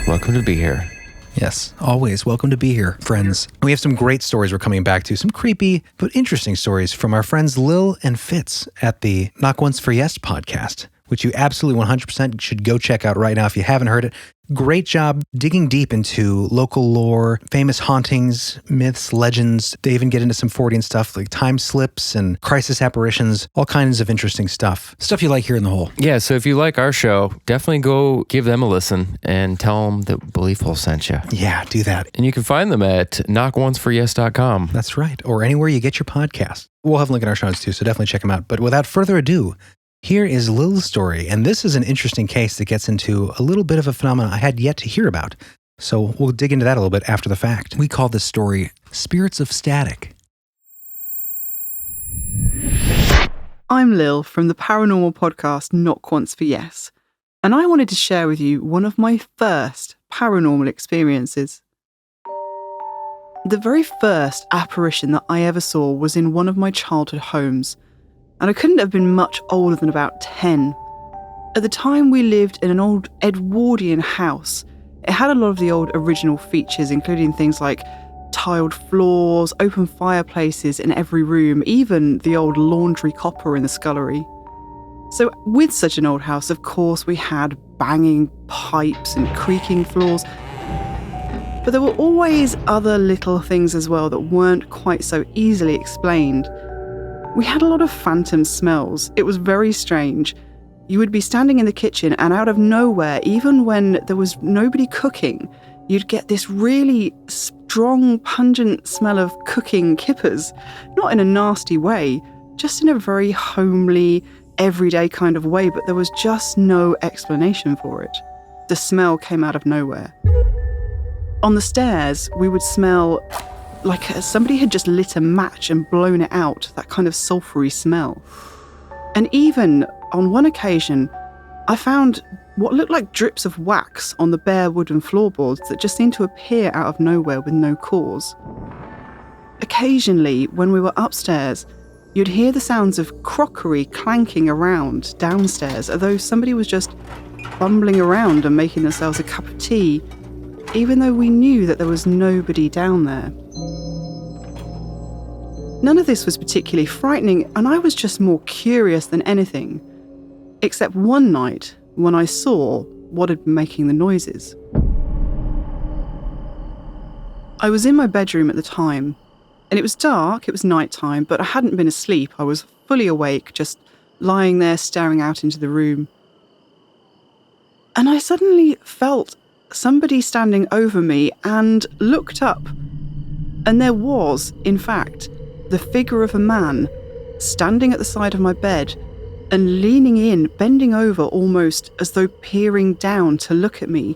Welcome to be here. Yes, always welcome to be here, friends. We have some great stories we're coming back to, some creepy but interesting stories from our friends Lil and Fitz at the Knock Once for Yes podcast, which you absolutely 100% should go check out right now if you haven't heard it. Great job digging deep into local lore, famous hauntings, myths, legends. They even get into some Fortean stuff like time slips and crisis apparitions, all kinds of interesting stuff. Stuff you like here in the hole. Yeah, so if you like our show, definitely go give them a listen and tell them that Belief Hole sent you. Yeah, do that. And you can find them at knockonceforyes.com. That's right. Or anywhere you get your podcast. We'll have a link in our show notes too, so definitely check them out. But without further ado, here is Lil's story, and this is an interesting case that gets into a little bit of a phenomenon I had yet to hear about. So we'll dig into that a little bit after the fact. We call this story Spirits of Static. I'm Lil from the paranormal podcast Knock Once for Yes, and I wanted to share with you one of my first paranormal experiences. The very first apparition that I ever saw was in one of my childhood homes, and I couldn't have been much older than about 10. At the time, we lived in an old Edwardian house. It had a lot of the old original features, including things like tiled floors, open fireplaces in every room, even the old laundry copper in the scullery. So with such an old house, of course, we had banging pipes and creaking floors. But there were always other little things as well that weren't quite so easily explained. We had a lot of phantom smells. It was very strange. You would be standing in the kitchen and out of nowhere, even when there was nobody cooking, you'd get this really strong, pungent smell of cooking kippers. Not in a nasty way, just in a very homely, everyday kind of way, but there was just no explanation for it. The smell came out of nowhere. On the stairs, we would smell like somebody had just lit a match and blown it out, that kind of sulfury smell. And even on one occasion, I found what looked like drips of wax on the bare wooden floorboards that just seemed to appear out of nowhere with no cause. Occasionally, when we were upstairs, you'd hear the sounds of crockery clanking around downstairs, as though somebody was just bumbling around and making themselves a cup of tea, even though we knew that there was nobody down there. None of this was particularly frightening, and I was just more curious than anything, except one night when I saw what had been making the noises. I was in my bedroom at the time, and it was dark, it was nighttime, but I hadn't been asleep. I was fully awake, just lying there staring out into the room. And I suddenly felt somebody standing over me and looked up. And there was, in fact, the figure of a man standing at the side of my bed and leaning in, bending over almost as though peering down to look at me.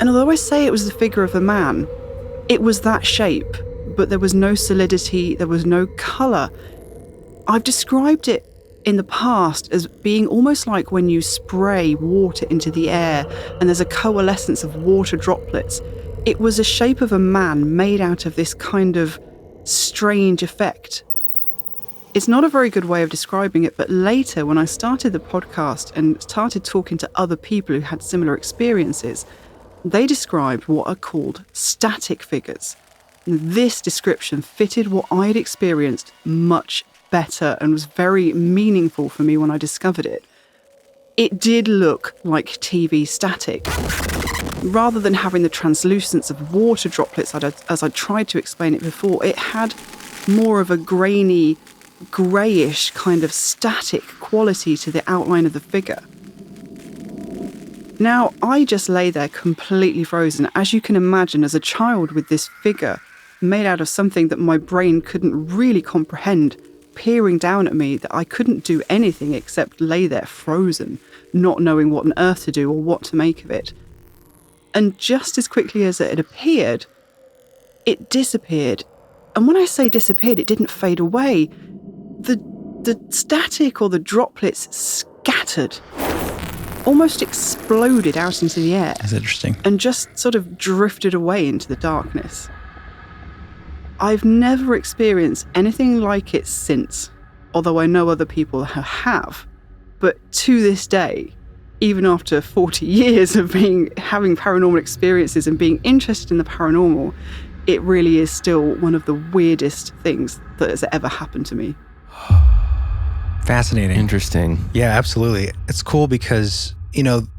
And although I say it was the figure of a man, it was that shape, but there was no solidity, there was no colour. I've described it in the past as being almost like when you spray water into the air and there's a coalescence of water droplets. It was a shape of a man made out of this kind of strange effect. It's not a very good way of describing it, but later when I started the podcast and started talking to other people who had similar experiences, they described what are called static figures. This description fitted what I'd experienced much better and was very meaningful for me when I discovered it. It did look like TV static. Rather than having the translucence of water droplets, as I tried to explain it before, it had more of a grainy, greyish kind of static quality to the outline of the figure. Now, I just lay there completely frozen, as you can imagine, as a child with this figure made out of something that my brain couldn't really comprehend, peering down at me, that I couldn't do anything except lay there frozen, not knowing what on earth to do or what to make of it. And just as quickly as it had appeared, it disappeared. And when I say disappeared, it didn't fade away. The static or the droplets scattered, almost exploded out into the air. That's interesting. And just sort of drifted away into the darkness. I've never experienced anything like it since, although I know other people have. But to this day, even after 40 years of having paranormal experiences and being interested in the paranormal, it really is still one of the weirdest things that has ever happened to me. Fascinating. Interesting. Yeah, absolutely. It's cool because,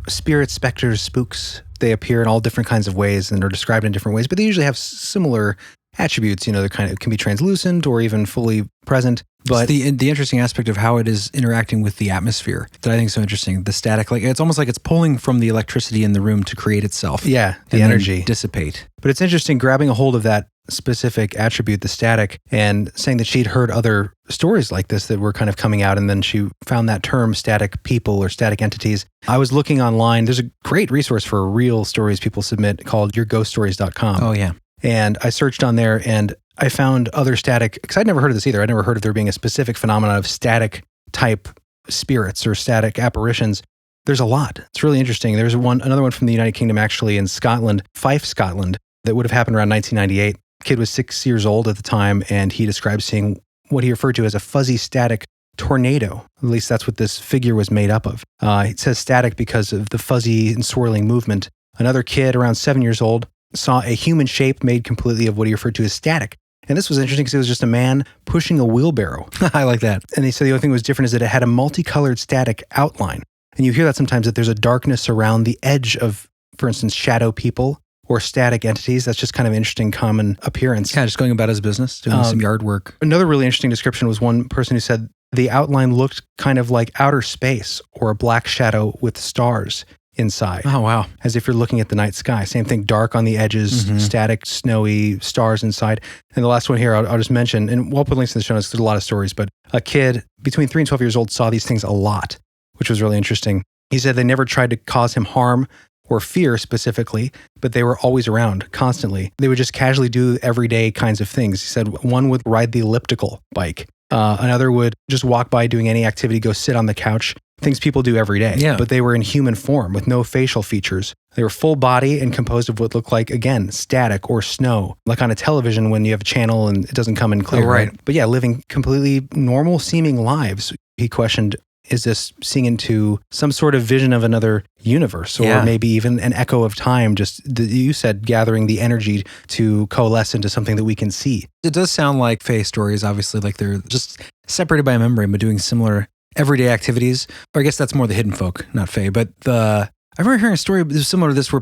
spirits, specters, spooks, they appear in all different kinds of ways and are described in different ways, but they usually have similar attributes. They're kind of can be translucent or even fully present. But it's the interesting aspect of how it is interacting with the atmosphere that I think is so interesting. The static, like it's almost like it's pulling from the electricity in the room to create itself. Yeah, the energy dissipate. But it's interesting grabbing a hold of that specific attribute, the static, and saying that she'd heard other stories like this that were kind of coming out, and then she found that term static people or static entities. I was looking online. There's a great resource for real stories people submit called yourghoststories.com. Oh, yeah. And I searched on there and I found other static, because I'd never heard of this either. I'd never heard of there being a specific phenomenon of static type spirits or static apparitions. There's a lot. It's really interesting. There's another one from the United Kingdom, actually, in Scotland, Fife, Scotland, that would have happened around 1998. Kid was 6 years old at the time, and he described seeing what he referred to as a fuzzy static tornado. At least that's what this figure was made up of. It says static because of the fuzzy and swirling movement. Another kid around 7 years old saw a human shape made completely of what he referred to as static. And this was interesting because it was just a man pushing a wheelbarrow. I like that. And he said the only thing that was different is that it had a multicolored static outline. And you hear that sometimes, that there's a darkness around the edge of, for instance, shadow people or static entities. That's just kind of an interesting common appearance. Yeah, just going about his business, doing some yard work. Another really interesting description was one person who said the outline looked kind of like outer space or a black shadow with stars inside. Oh, wow. As if you're looking at the night sky. Same thing, dark on the edges, static, snowy, stars inside. And the last one here, I'll just mention, and we'll put links in the show notes, there's a lot of stories, but a kid between 3 and 12 years old saw these things a lot, which was really interesting. He said they never tried to cause him harm or fear specifically, but they were always around constantly. They would just casually do everyday kinds of things. He said one would ride the elliptical bike. Another would just walk by doing any activity, go sit on the couch. Things people do every day. Yeah. But they were in human form with no facial features. They were full body and composed of what looked like, again, static or snow, like on a television when you have a channel and it doesn't come in clear. Oh, right. But yeah, living completely normal seeming lives. He questioned, is this seeing into some sort of vision of another universe or maybe even an echo of time? Just, you said, gathering the energy to coalesce into something that we can see. It does sound like Fae stories, obviously, like they're just separated by a membrane, but doing similar everyday activities. Or I guess that's more the hidden folk, not Fae. But I remember hearing a story similar to this where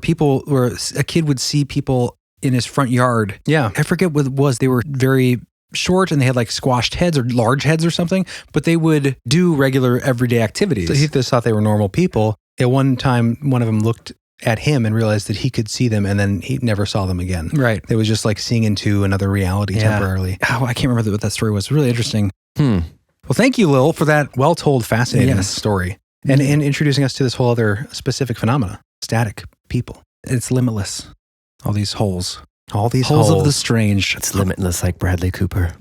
a kid would see people in his front yard. Yeah. I forget what it was. They were very short and they had like squashed heads or large heads or something, but they would do regular everyday activities. So he just thought they were normal people. At one time, one of them looked at him and realized that he could see them, and then he never saw them again. Right. It was just like seeing into another reality temporarily. Oh, I can't remember what that story was. Really interesting. Well, thank you, Lil, for that well-told, fascinating story. And introducing us to this whole other specific phenomena, static people. It's limitless. All these holes. All these holes of the strange. It's limitless like Bradley Cooper.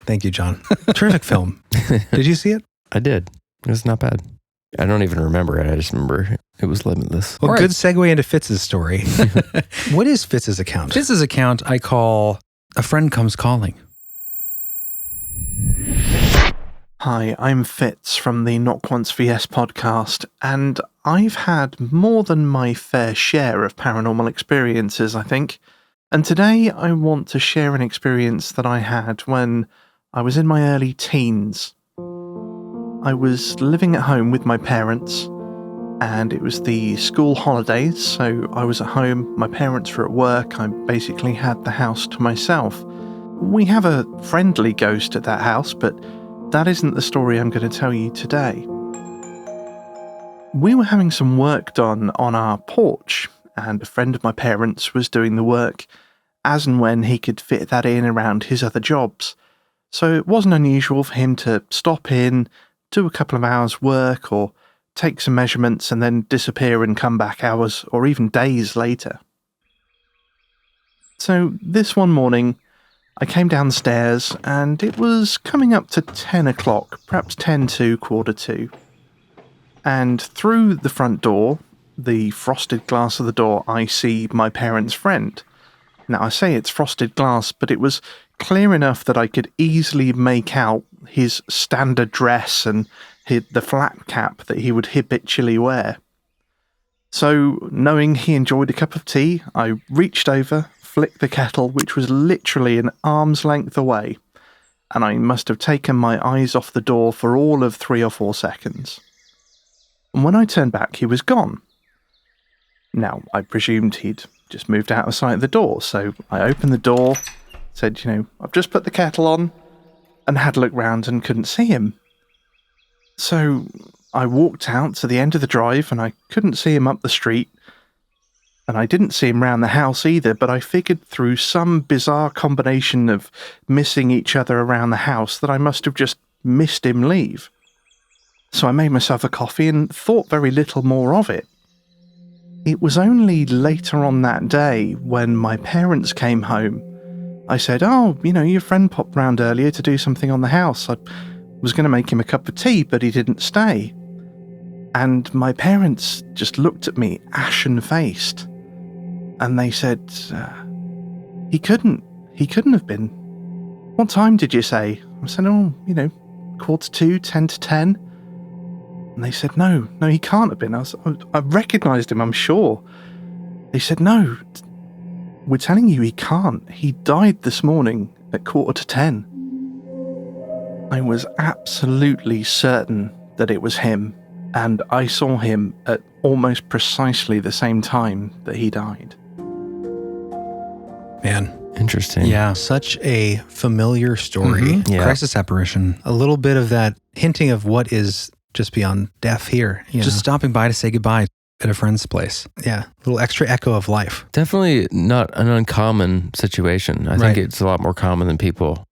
Thank you, John. Terrific film. Did you see it? I did. It was not bad. I don't even remember it. I just remember it was limitless. Well, good segue into Fitz's story. What is Fitz's account? Fitz's account I call A Friend Comes Calling. Hi, I'm Fitz from the Not Once for Yes podcast, and I've had more than my fair share of paranormal experiences, I think. And today I want to share an experience that I had when I was in my early teens. I was living at home with my parents, and it was the school holidays, so I was at home, my parents were at work, I basically had the house to myself. We have a friendly ghost at that house, but that isn't the story I'm going to tell you today. We were having some work done on our porch, and a friend of my parents was doing the work as and when he could fit that in around his other jobs. So it wasn't unusual for him to stop in, do a couple of hours work, or take some measurements and then disappear and come back hours or even days later. So this one morning, I came downstairs and it was coming up to 10 o'clock, perhaps 10 to 1:45. And through the front door, the frosted glass of the door, I see my parents' friend. Now, I say it's frosted glass, but it was clear enough that I could easily make out his standard dress and the flat cap that he would habitually wear. So, knowing he enjoyed a cup of tea, I reached over, flicked the kettle, which was literally an arm's length away, and I must have taken my eyes off the door for all of 3 or 4 seconds. And when I turned back, he was gone. Now, I presumed he'd just moved out of sight of the door, so I opened the door, said, I've just put the kettle on, and had a look round and couldn't see him. So I walked out to the end of the drive, and I couldn't see him up the street, and I didn't see him round the house either, but I figured through some bizarre combination of missing each other around the house that I must have just missed him leave. So I made myself a coffee and thought very little more of it. It was only later on that day when my parents came home. I said, your friend popped round earlier to do something on the house. I was going to make him a cup of tea, but he didn't stay. And my parents just looked at me ashen-faced. And they said, he couldn't have been. What time did you say? I said, 1:45, 10 to 10. And they said, no, he can't have been. I recognised him, I'm sure. They said, no, we're telling you he can't. He died this morning at 10:15. I was absolutely certain that it was him, and I saw him at almost precisely the same time that he died. Man. Interesting. Yeah. Such a familiar story. Mm-hmm. Yeah. Crisis apparition. A little bit of that hinting of what is just beyond death here. Just stopping by to say goodbye at a friend's place. Yeah. A little extra echo of life. Definitely not an uncommon situation. I think it's a lot more common than people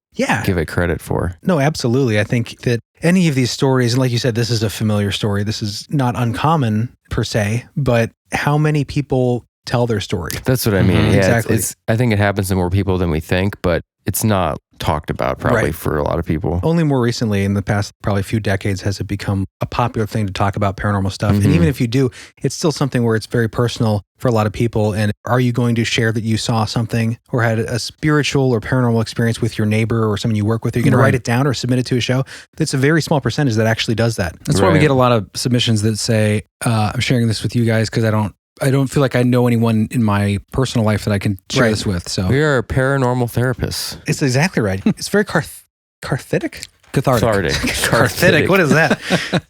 give it credit for. No, absolutely. I think that any of these stories, and like you said, this is a familiar story. This is not uncommon per se, but how many people tell their story? That's what I mean. Yeah, exactly. I think it happens to more people than we think, but it's not talked about probably for a lot of people. Only more recently, in the past probably few decades, has it become a popular thing to talk about paranormal stuff. And even if you do, it's still something where it's very personal for a lot of people. And are you going to share that you saw something or had a spiritual or paranormal experience with your neighbor or someone you work with? Are you going to write it down or submit it to a show? That's a very small percentage that actually does that. That's why we get a lot of submissions that say, I'm sharing this with you guys because I don't feel like I know anyone in my personal life that I can share this with. So we are paranormal therapists. It's exactly right. It's very cathartic. Cathartic. What is that?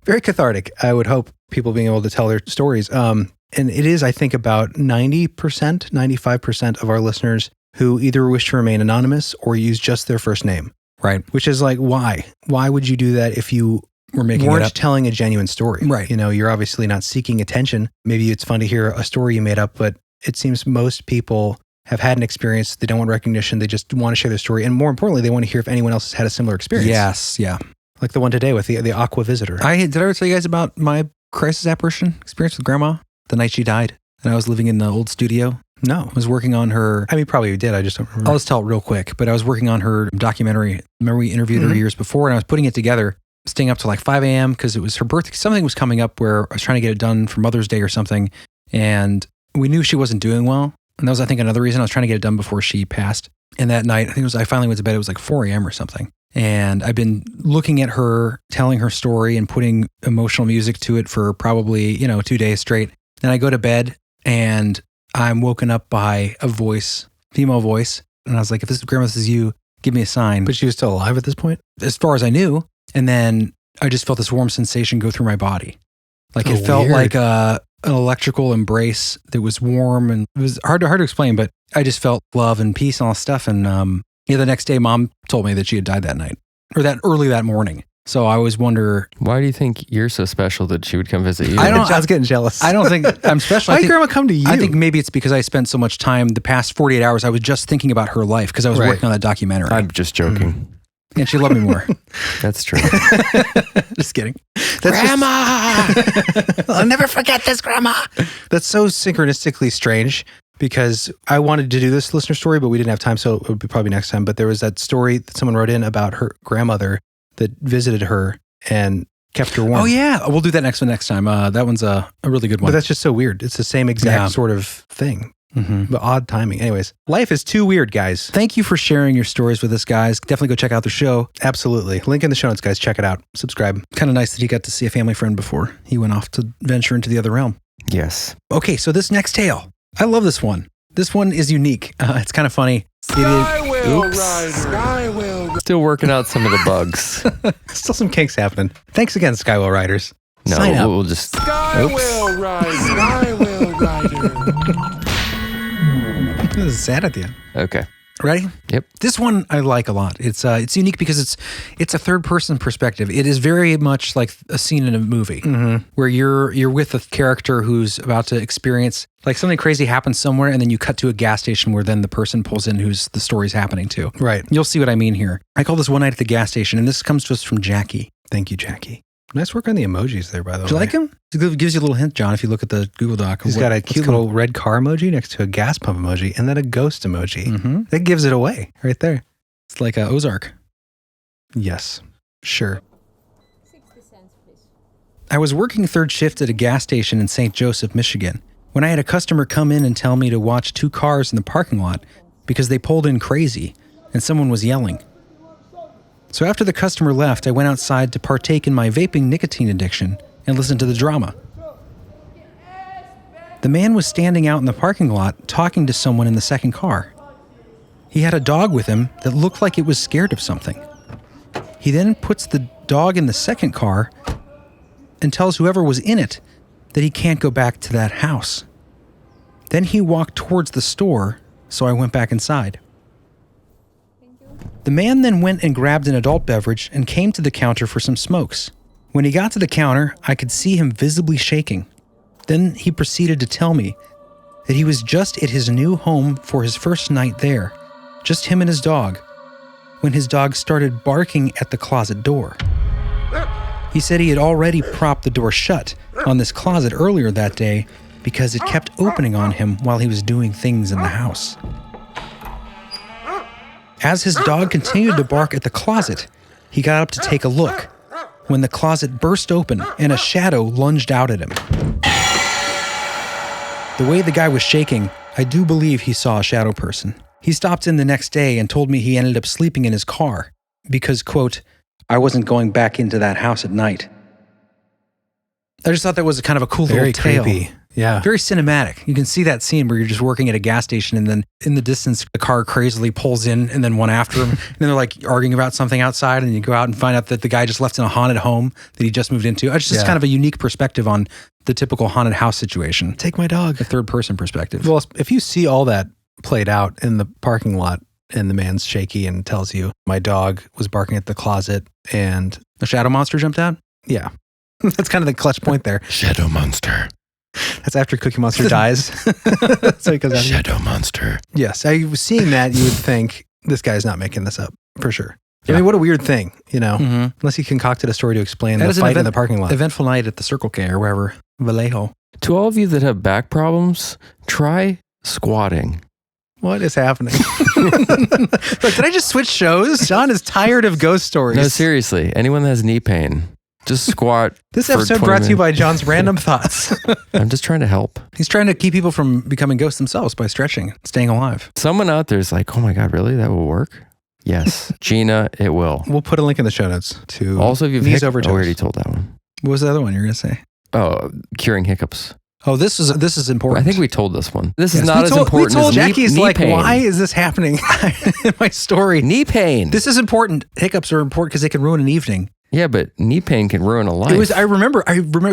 Very cathartic. I would hope people being able to tell their stories. And it is, I think, about 90%, 95% of our listeners who either wish to remain anonymous or use just their first name. Right. Which is like, why? Why would you do that if you we're making it weren't up. telling a genuine story. Right. You know, you're obviously not seeking attention. Maybe it's fun to hear a story you made up, but it seems most people have had an experience. They don't want recognition. They just want to share their story. And more importantly, they want to hear if anyone else has had a similar experience. Yes, yeah. Like the one today with the Aqua visitor. Did I ever tell you guys about my crisis apparition experience with Grandma the night she died? And I was living in the old studio. No. I was working on her. I mean, probably you did. I just don't remember. I'll just tell it real quick. But I was working on her documentary. Remember we interviewed her years before, and I was putting it together, staying up till like 5 a.m. because it was her birthday. Something was coming up where I was trying to get it done for Mother's Day or something. And we knew she wasn't doing well. And that was, I think, another reason I was trying to get it done before she passed. And that night, I think it was, I finally went to bed. It was like 4 a.m. or something. And I've been looking at her, telling her story and putting emotional music to it for probably, 2 days straight. Then I go to bed and I'm woken up by a voice, female voice. And I was like, if Grandma, this is you, give me a sign. But she was still alive at this point? As far as I knew. And then I just felt this warm sensation go through my body. Like it felt like an electrical embrace that was warm, and it was hard to explain, but I just felt love and peace and all that stuff. And the next day, Mom told me that she had died that night, or that early that morning. So I always wonder, why do you think you're so special that she would come visit you? I was getting jealous. I don't think I'm special. Why did Grandma come to you? I think maybe it's because I spent so much time the past 48 hours. I was just thinking about her life because I was working on that documentary. I'm just joking. And she loved me more. That's true. Just kidding. Grandma! I'll never forget this, Grandma. That's so synchronistically strange because I wanted to do this listener story, but we didn't have time, so it would be probably next time. But there was that story that someone wrote in about her grandmother that visited her and kept her warm. Oh, yeah. We'll do that next time. That one's a really good one. But that's just so weird. It's the same exact sort of thing. Mm-hmm. But odd timing. Anyways, life is too weird, guys. Thank you for sharing your stories with us, guys. Definitely go check out the show. Absolutely. Link in the show notes, guys. Check it out. Subscribe. Kind of nice that he got to see a family friend before he went off to venture into the other realm. Yes. Okay, so this next tale. I love this one. This one is unique. It's kind of funny. Still working out some of the bugs. Still some kinks happening. Thanks again, Skywell Riders. No, Sign up. we'll just... Skywell Rider. This is sad at the end. Okay. Ready? Yep. This one I like a lot. It's unique because it's a third person perspective. It is very much like a scene in a movie where you're with a character who's about to experience like something crazy happens somewhere, and then you cut to a gas station where then the person pulls in who's the story's happening to. Right. You'll see what I mean here. I call this One Night at the Gas Station, and this comes to us from Jackie. Thank you, Jackie. Nice work on the emojis there, by the way. Do you like him? It gives you a little hint, John, if you look at the Google Doc. He's got a cute little red car emoji next to a gas pump emoji and then a ghost emoji. Mm-hmm. That gives it away right there. It's like Ozark. Yes, sure. 60 cents, please. I was working third shift at a gas station in St. Joseph, Michigan, when I had a customer come in and tell me to watch 2 cars in the parking lot because they pulled in crazy and someone was yelling. So after the customer left, I went outside to partake in my vaping nicotine addiction and listen to the drama. The man was standing out in the parking lot talking to someone in the second car. He had a dog with him that looked like it was scared of something. He then puts the dog in the second car and tells whoever was in it that he can't go back to that house. Then he walked towards the store, so I went back inside. The man then went and grabbed an adult beverage and came to the counter for some smokes. When he got to the counter, I could see him visibly shaking. Then he proceeded to tell me that he was just at his new home for his first night there, just him and his dog, when his dog started barking at the closet door. He said he had already propped the door shut on this closet earlier that day because it kept opening on him while he was doing things in the house. As his dog continued to bark at the closet, he got up to take a look when the closet burst open and a shadow lunged out at him. The way the guy was shaking, I do believe he saw a shadow person. He stopped in the next day and told me he ended up sleeping in his car because, quote, I wasn't going back into that house at night. I just thought that was kind of a cool Very little tale. creepy. Yeah. Very cinematic. You can see that scene where you're just working at a gas station and then in the distance, the car crazily pulls in and then one after him. And then they're like arguing about something outside and you go out and find out that the guy just left in a haunted home that he just moved into. It's just kind of a unique perspective on the typical haunted house situation. Take my dog. A third person perspective. Well, if you see all that played out in the parking lot and the man's shaky and tells you, my dog was barking at the closet and the shadow monster jumped out? Yeah. That's kind of the clutch point there. Shadow monster. That's after Cookie Monster dies. So he goes out. Shadow monster. Yes. I was seeing that, you would think this guy's not making this up for sure. Yeah. I mean, what a weird thing, you know, Mhm. unless he concocted a story to explain That the is an fight in event- the parking lot. Eventful night at the Circle K or wherever. Vallejo. To all of you that have back problems, try squatting. What is happening? Look, did I just switch shows? John is tired of ghost stories. No, seriously. Anyone that has knee pain, just squat. This for episode 20 brought to you by minutes. John's random thoughts. I'm just trying to help. He's trying to keep people from becoming ghosts themselves by stretching, staying alive. Someone out there is like, oh my God, really? That will work? Yes. Gina, it will. We'll put a link in the show notes to Also, if you've knees hic- over oh, we toes. already told that one. What was the other one you were going to say? Oh, curing hiccups. Oh, this is important. I think we told this one. This is Yes, not we as told- important we told as Jackie's knee like, pain. why is this happening in my story? Knee pain. This is important. Hiccups are important because they can ruin an evening. Yeah, but knee pain can ruin a life. It was. I remember.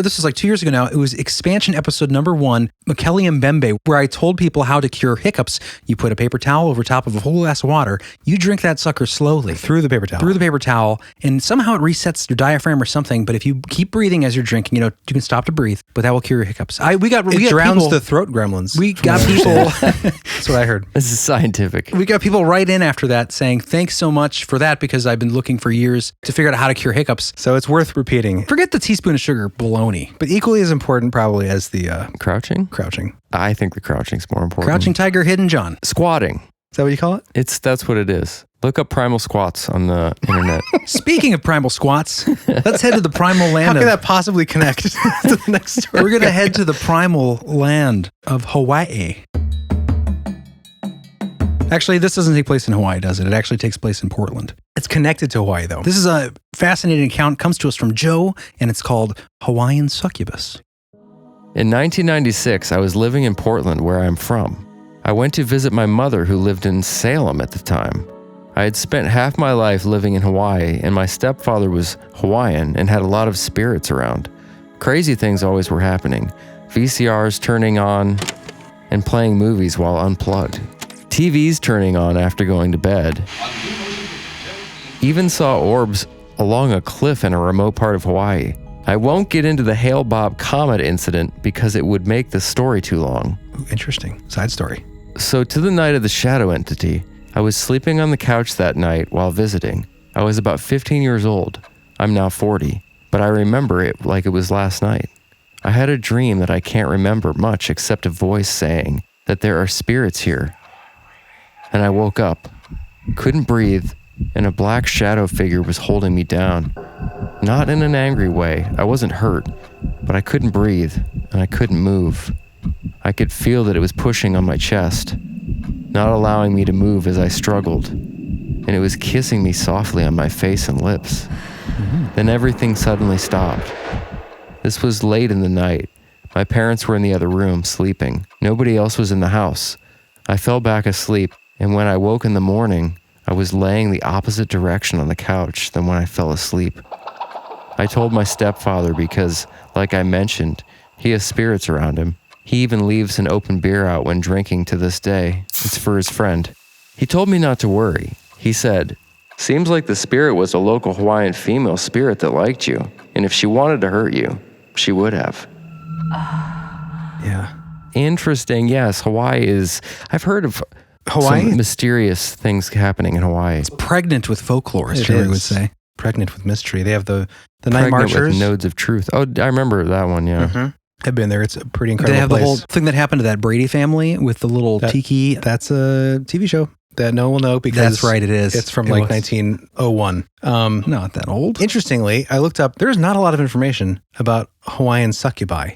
This was like 2 years ago now. It was expansion episode number 1, Macabre and Bembe, where I told people how to cure hiccups. You put a paper towel over top of a whole glass of water. You drink that sucker slowly Through the paper towel. and somehow it resets your diaphragm or something. But if you keep breathing as you're drinking, you can stop to breathe, but that will cure your hiccups. We got It drowns people, the throat gremlins. We from got what I people. understand. That's what I heard. This is scientific. We got people right in after that saying, thanks so much for that because I've been looking for years to figure out how to cure hiccups. So it's worth repeating. Forget the teaspoon of sugar baloney. But equally as important probably as the Crouching? I think the crouching's more important. Crouching tiger, hidden John. Squatting. Is that what you call it? That's what it is. Look up primal squats on the internet. Speaking of primal squats, let's head to the primal land. How can that possibly connect to the next story? We're going to head to the primal land of Hawaii. Actually, this doesn't take place in Hawaii, does it? It actually takes place in Portland. It's connected to Hawaii, though. This is a fascinating account. It comes to us from Joe, and it's called Hawaiian Succubus. In 1996, I was living in Portland, where I'm from. I went to visit my mother, who lived in Salem at the time. I had spent half my life living in Hawaii, and my stepfather was Hawaiian and had a lot of spirits around. Crazy things always were happening. VCRs turning on and playing movies while unplugged. TVs turning on after going to bed. Even saw orbs along a cliff in a remote part of Hawaii. I won't get into the Hale-Bopp comet incident because it would make the story too long. Ooh, interesting. Side story. So to the night of the shadow entity, I was sleeping on the couch that night while visiting. I was about 15 years old. I'm now 40, but I remember it like it was last night. I had a dream that I can't remember much except a voice saying that there are spirits here. And I woke up, couldn't breathe, and a black shadow figure was holding me down. Not in an angry way. I wasn't hurt, but I couldn't breathe, and I couldn't move. I could feel that it was pushing on my chest, not allowing me to move as I struggled, and it was kissing me softly on my face and lips. Then everything suddenly stopped. This was late in the night. My parents were in the other room, sleeping. Nobody else was in the house. I fell back asleep, and when I woke in the morning, I was laying the opposite direction on the couch than when I fell asleep. I told my stepfather because, like I mentioned, he has spirits around him. He even leaves an open beer out when drinking to this day. It's for his friend. He told me not to worry. He said, "Seems like the spirit was a local Hawaiian female spirit that liked you, and if she wanted to hurt you, she would have." Yeah. Interesting. Yes, Hawaii is... I've heard of Hawaii? some mysterious things happening in Hawaii. It's pregnant with folklore, as It Jerry is. would say. Pregnant with mystery. They have the night Pregnant marchers. with nodes of truth. Oh, I remember that one, yeah. Mhm. I've been there. It's a pretty incredible They have place. the whole thing that happened to that Brady family with the little tiki. That's a TV show that no one will know because That's right, it is. It's from It like was. 1901. Not that old. Interestingly, I looked up. There's not a lot of information about Hawaiian succubi,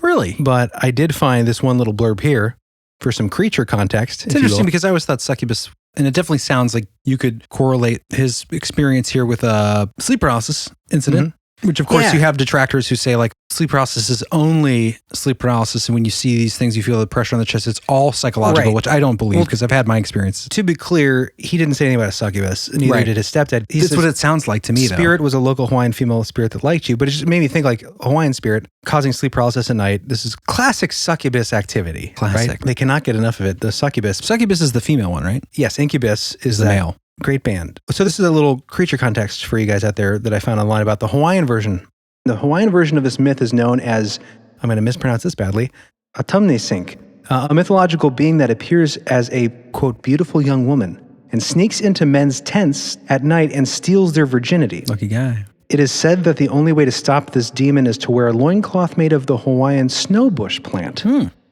Really? but I did find this one little blurb here for some creature context. It's interesting because I always thought succubus, and it definitely sounds like you could correlate his experience here with a sleep paralysis incident. Which, of course, Yeah. you have detractors who say, like, sleep paralysis is only sleep paralysis. And when you see these things, you feel the pressure on the chest. It's all psychological, Right. which I don't believe Well, because I've had my experiences. to be clear, he didn't say anything about a succubus. Neither Right. did his stepdad. He That's says what it sounds like to me, though. spirit was a local Hawaiian female spirit that liked you, but it just made me think like Hawaiian spirit causing sleep paralysis at night. This is classic succubus activity. Classic. Right? They cannot get enough of it. The succubus. Succubus is the female one, right? Yes, incubus is The that male. great band. So this is a little creature context for you guys out there that I found online about the Hawaiian version The Hawaiian version of this myth is known as, I'm going to mispronounce this badly, Atumnesink, a mythological being that appears as a, quote, beautiful young woman and sneaks into men's tents at night and steals their virginity. Lucky guy. It is said that the only way to stop this demon is to wear a loincloth made of the Hawaiian snowbush plant.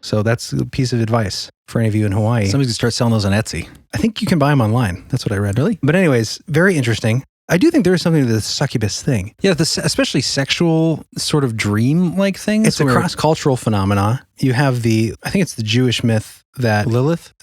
So that's a piece of advice for any of you in Hawaii. Somebody's going to start selling those on Etsy. I think you can buy them online. That's what I read. Really? But anyways, very interesting. I do think there is something to the succubus thing. Yeah, especially sexual sort of dream-like things. It's a cross-cultural phenomena. You have I think it's the Jewish myth that Lilith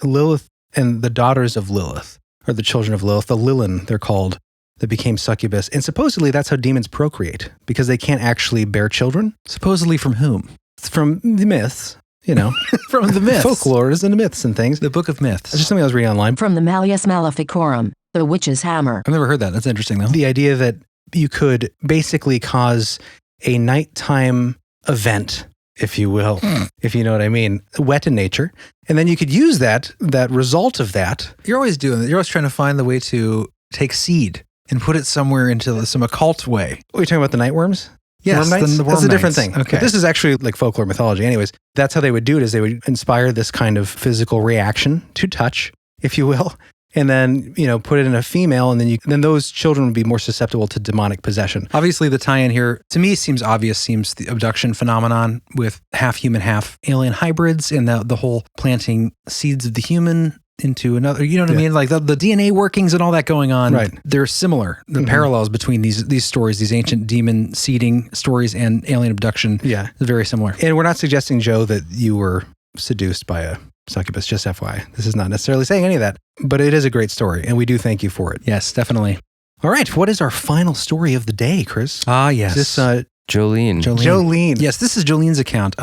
and the daughters of Lilith, or the children of Lilith, the Lilin, they're called, that became succubus. And supposedly that's how demons procreate, because they can't actually bear children. Supposedly from whom? From the myths, from the myths. Folklores and the myths and things. The Book of Myths. It's just something I was reading online. From the Malleus Maleficorum, the witch's hammer. I've never heard that. That's interesting, though. The idea that you could basically cause a nighttime event, if you will, if you know what I mean, wet in nature. And then you could use that result of that. You're always doing that. You're always trying to find the way to take seed and put it somewhere into some occult way. Are you talking about the night worms? Yes, the worm that's a different nights. thing. Okay. But this is actually like folklore mythology. Anyways, that's how they would do it, is they would inspire this kind of physical reaction to touch, if you will, and then, put it in a female, and then those children would be more susceptible to demonic possession. Obviously, the tie-in here, to me, seems the abduction phenomenon with half human, half alien hybrids, and the whole planting seeds of the human into another, you know what I mean? Like the DNA workings and all that going on. Right. They're similar. The parallels between these stories, these ancient demon seeding stories and alien abduction, is very similar. And we're not suggesting, Joe, that you were seduced by a succubus, just FYI. This is not necessarily saying any of that, but it is a great story, and we do thank you for it. Yes, definitely. All right, what is our final story of the day, Chris? Ah, yes. Is this Jolene. Yes, this is Jolene's account.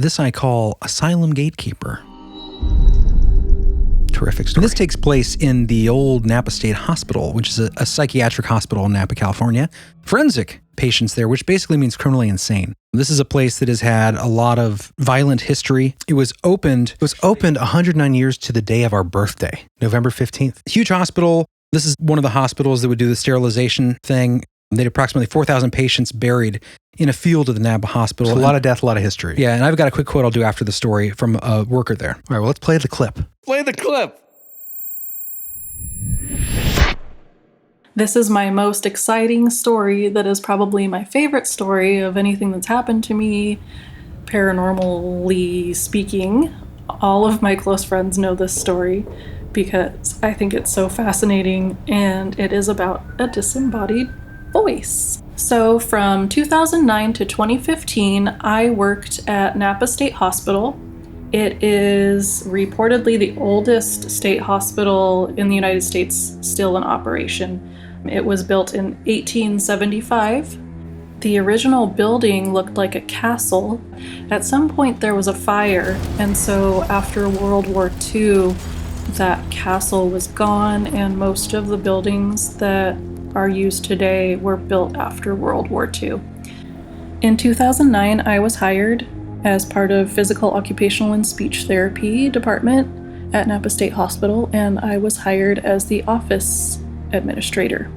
This I call Asylum Gatekeeper. Terrific story. And this takes place in the old Napa State Hospital, which is a psychiatric hospital in Napa, California. Forensic patients there, which basically means criminally insane. This is a place that has had a lot of violent history. It was opened 109 years to the day of our birthday, November 15th. Huge hospital. This is one of the hospitals that would do the sterilization thing. They had approximately 4,000 patients buried in a field of the Napa Hospital. So a lot of death, a lot of history. Yeah, and I've got a quick quote I'll do after the story from a worker there. All right, well, let's play the clip. Play the clip. This is my most exciting story that is probably my favorite story of anything that's happened to me, paranormally speaking. All of my close friends know this story because I think it's so fascinating, and it is about a disembodied voice. So from 2009 to 2015, I worked at Napa State Hospital. It is reportedly the oldest state hospital in the United States still in operation. It was built in 1875. The original building looked like a castle. At some point there was a fire, and so after World War II, that castle was gone, and most of the buildings that are used today were built after World War II. In 2009, I was hired as part of Physical, Occupational, and Speech Therapy department at Napa State Hospital, and I was hired as the office administrator.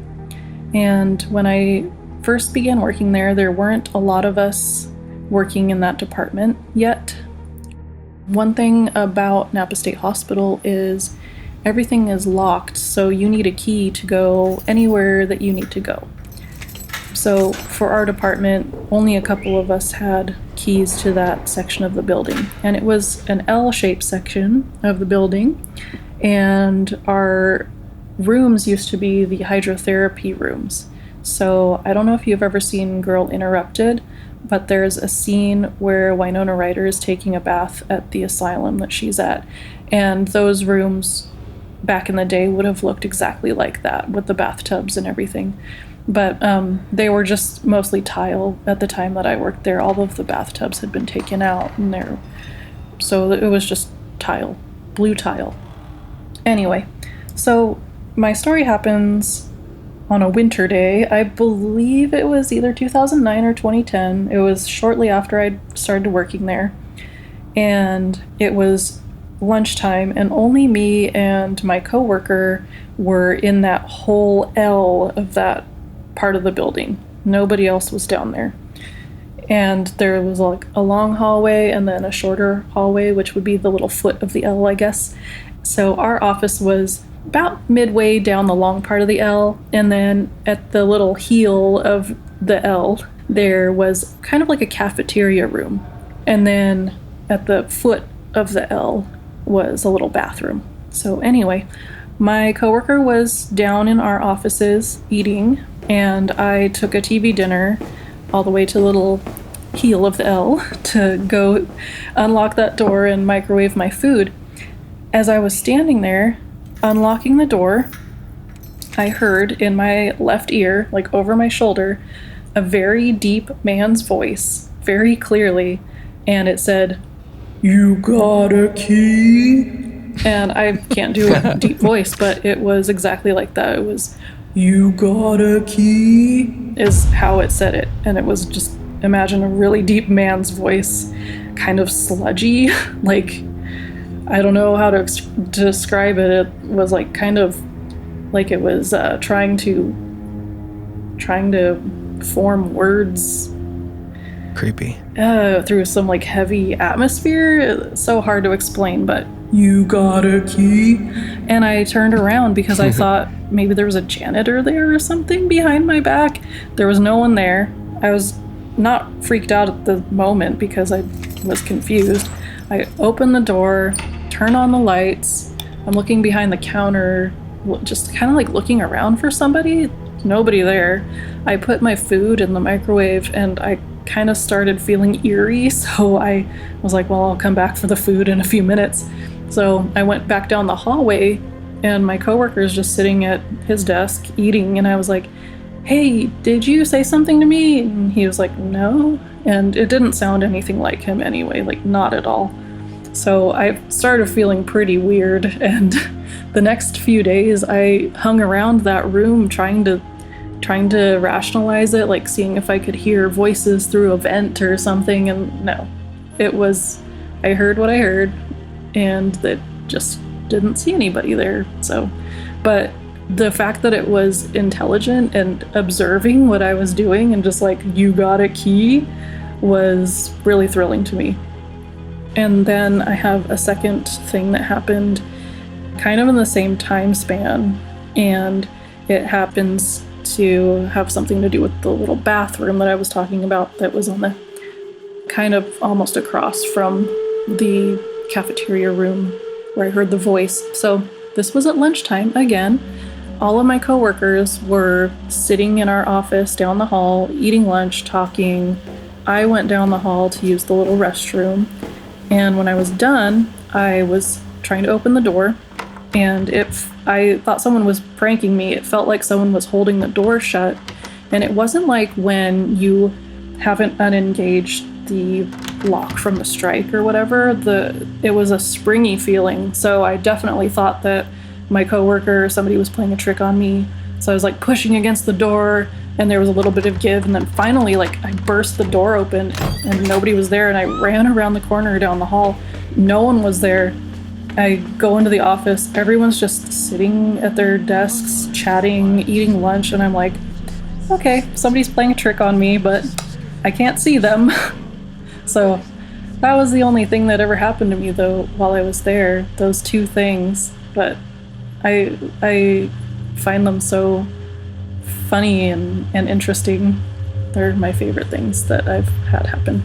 And when I first began working there weren't a lot of us working in that department yet. One thing about Napa State Hospital is everything is locked, so you need a key to go anywhere that you need to go. So for our department, only a couple of us had keys to that section of the building. And it was an L-shaped section of the building, and our rooms used to be the hydrotherapy rooms. So I don't know if you've ever seen Girl Interrupted, but there's a scene where Winona Ryder is taking a bath at the asylum that she's at. And those rooms back in the day would have looked exactly like that, with the bathtubs and everything. But they were just mostly tile at the time that I worked there. All of the bathtubs had been taken out, and so it was just tile, blue tile. Anyway, so my story happens on a winter day. I believe it was either 2009 or 2010. It was shortly after I started working there. And it was lunchtime, and only me and my coworker were in that whole L of that part of the building. Nobody else was down there. And there was like a long hallway and then a shorter hallway, which would be the little foot of the L, I guess. So our office was about midway down the long part of the L, and then at the little heel of the L, there was kind of like a cafeteria room. And then at the foot of the L was a little bathroom. So anyway, my coworker was down in our offices eating, and I took a TV dinner all the way to the little heel of the L to go unlock that door and microwave my food. As I was standing there, unlocking the door, I heard in my left ear, like over my shoulder, a very deep man's voice, very clearly, and it said, "You got a key?" And I can't do a deep voice, but it was exactly like that. It was, "You got a key?" is how it said it. And it was just, imagine a really deep man's voice, kind of sludgy, like, I don't know how to describe it. It was like kind of like it was trying to form words. Creepy. Through some like heavy atmosphere. It's so hard to explain, but "You got a key?" And I turned around because I thought maybe there was a janitor there or something behind my back. There was no one there. I was not freaked out at the moment because I was confused. I opened the door, turn on the lights. I'm looking behind the counter, just kind of like looking around for somebody. Nobody there. I put my food in the microwave and I kind of started feeling eerie. So I was like, well, I'll come back for the food in a few minutes. So I went back down the hallway and my coworker is just sitting at his desk eating. And I was like, "Hey, did you say something to me?" And he was like, "No." And it didn't sound anything like him anyway, like not at all. So I started feeling pretty weird, and the next few days I hung around that room trying to rationalize it, like seeing if I could hear voices through a vent or something, and no. I heard what I heard, and that just didn't see anybody there. So, but the fact that it was intelligent and observing what I was doing and just like, "You got a key," was really thrilling to me. And then I have a second thing that happened kind of in the same time span, and it happens to have something to do with the little bathroom that I was talking about that was on the kind of almost across from the cafeteria room where I heard the voice. So this was at lunchtime again. All of my coworkers were sitting in our office down the hall, eating lunch, talking. I went down the hall to use the little restroom. And when I was done, I was trying to open the door, and I thought someone was pranking me. It felt like someone was holding the door shut, and it wasn't like when you haven't unengaged the lock from the strike or whatever. It was a springy feeling, so I definitely thought that my coworker or somebody was playing a trick on me. So I was like pushing against the door, and there was a little bit of give, and then finally like I burst the door open and nobody was there, and I ran around the corner down the hall. No one was there. I go into the office, everyone's just sitting at their desks, chatting, eating lunch, and I'm like, okay, somebody's playing a trick on me, but I can't see them. So that was the only thing that ever happened to me though while I was there, those two things. But I find them so funny and interesting. They're my favorite things that I've had happen.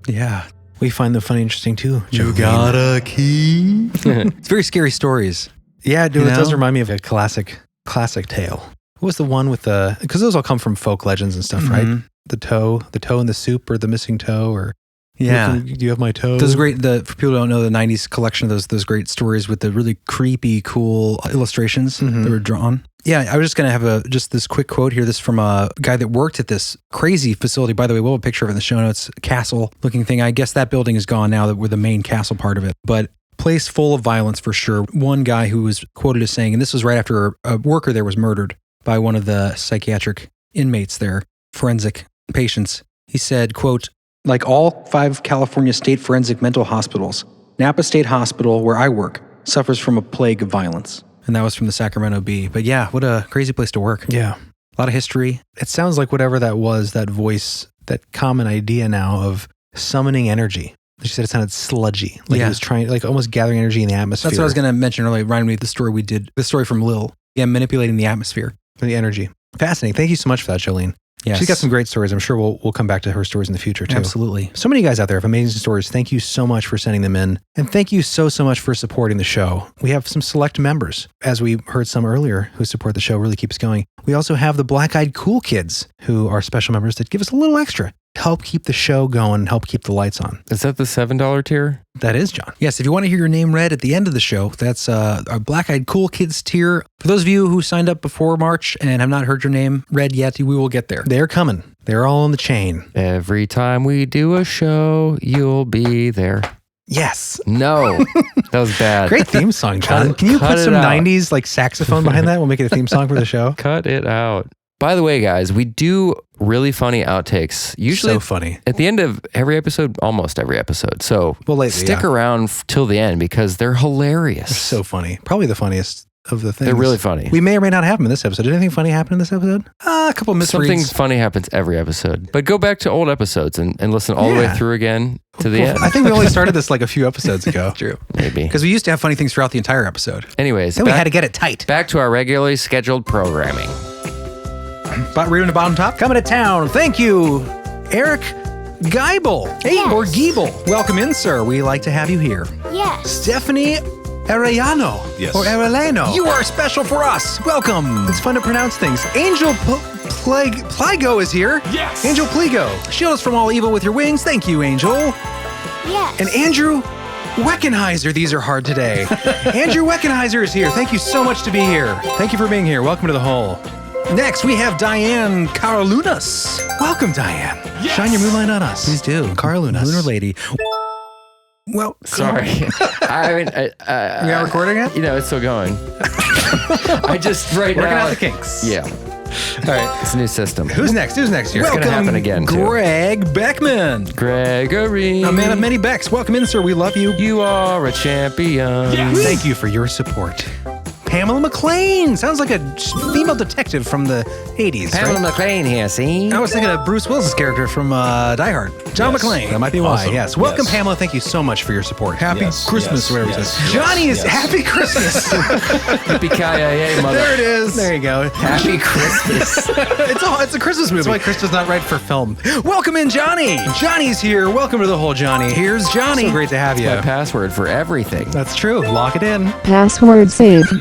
Yeah, we find them funny, interesting too. You got a key? It's very scary stories. Yeah, dude, it does remind me of a classic tale. What was the one with because those all come from folk legends and stuff, right? The toe in the soup, or the missing toe, or yeah. Do you have my toe? Those great, for people who don't know, the 90s collection of those great stories with the really creepy, cool illustrations that were drawn. Yeah, I was just going to have just this quick quote here. This from a guy that worked at this crazy facility. By the way, we'll have a picture of it in the show notes. Castle looking thing. I guess that building is gone now, that we're the main castle part of it. But place full of violence for sure. One guy who was quoted as saying, and this was right after a worker there was murdered by one of the psychiatric inmates there, forensic patients. He said, quote, "Like all 5 California state forensic mental hospitals, Napa State Hospital, where I work, suffers from a plague of violence." And that was from the Sacramento Bee. But yeah, what a crazy place to work. Yeah. A lot of history. It sounds like whatever that was, that voice that common idea now of summoning energy. She said it sounded sludgy, like it was trying, like almost gathering energy in the atmosphere. That's what I was going to mention earlier. Reminded me of the story we did, the story from Lil. Yeah, manipulating the atmosphere. The energy. Fascinating. Thank you so much for that, Jolene. Yes. She's got some great stories. I'm sure we'll come back to her stories in the future too. Absolutely. So many guys out there have amazing stories. Thank you so much for sending them in. And thank you so much for supporting the show. We have some select members, as we heard some earlier, who support the show, really keep us going. We also have the Black-Eyed Cool Kids, who are special members that give us a little extra. Help keep the show going, help keep the lights on. Is that the $7 tier? That is, John. Yes, if you want to hear your name read at the end of the show, that's our Black-Eyed Cool Kids tier. For those of you who signed up before March and have not heard your name read yet, we will get there. They're coming. They're all on the chain. Every time we do a show, you'll be there. Yes. No, that was bad. Great theme song, John. Can you put some 90s like saxophone behind that? We'll make it a theme song for the show. Cut it out. By the way, guys, we do really funny outtakes. Usually so funny. At the end of every episode, almost every episode. So lately, stick around till the end because they're hilarious. They're so funny. Probably the funniest of the things. They're really funny. We may or may not have them in this episode. Did anything funny happen in this episode? A couple of misreads. Something funny happens every episode. But go back to old episodes and listen all the way through again to the end. I think we only started this like a few episodes ago. True. Maybe. Because we used to have funny things throughout the entire episode. Anyways. Then we had to get it tight. Back to our regularly scheduled programming. Reading the bottom top. Coming to town. Thank you, Eric Geibel. Or Giebel. Welcome in, sir. We like to have you here. Yes. Stephanie Arellano. Yes. Or Arellano. You are special for us. Welcome. It's fun to pronounce things. Angel Pligo is here. Yes. Angel Pligo. Shield us from all evil with your wings. Thank you, Angel. Yes. And Andrew Weckenheiser. These are hard today. Andrew Weckenheiser is here. Thank you so much to be here. Thank you for being here. Welcome to the hole. Next, we have Diane Carlunas. Welcome, Diane. Yes. Shine your moonlight on us. Please do. Carlunas. Lunar Lady. Well, sorry. I mean, you not recording it? You know, it's still going. I just working out the kinks. Yeah. All right. It's a new system. Who's next? Who's next here? It's going to happen again, too. Greg Beckman. Gregory. A man of many Becks. Welcome in, sir. We love you. You are a champion. Yes. Thank you for your support. Pamela McLean. Sounds like a female detective from the 80s. Pamela McLean here, see? I was thinking of Bruce Willis's character from Die Hard. John McClane. That might be why. Awesome. Yes. Welcome, Yes. Pamela. Thank you so much for your support. Happy Christmas, whatever it says. Johnny is Happy Christmas. Happy Kaya, mother. There it is. There you go. Happy Christmas. It's a Christmas movie. That's why Christmas not right for film. Welcome in, Johnny. Johnny's here. Welcome to the hole, Johnny. Here's Johnny. So great to have you. My password for everything. That's true. Lock it in. Password saved.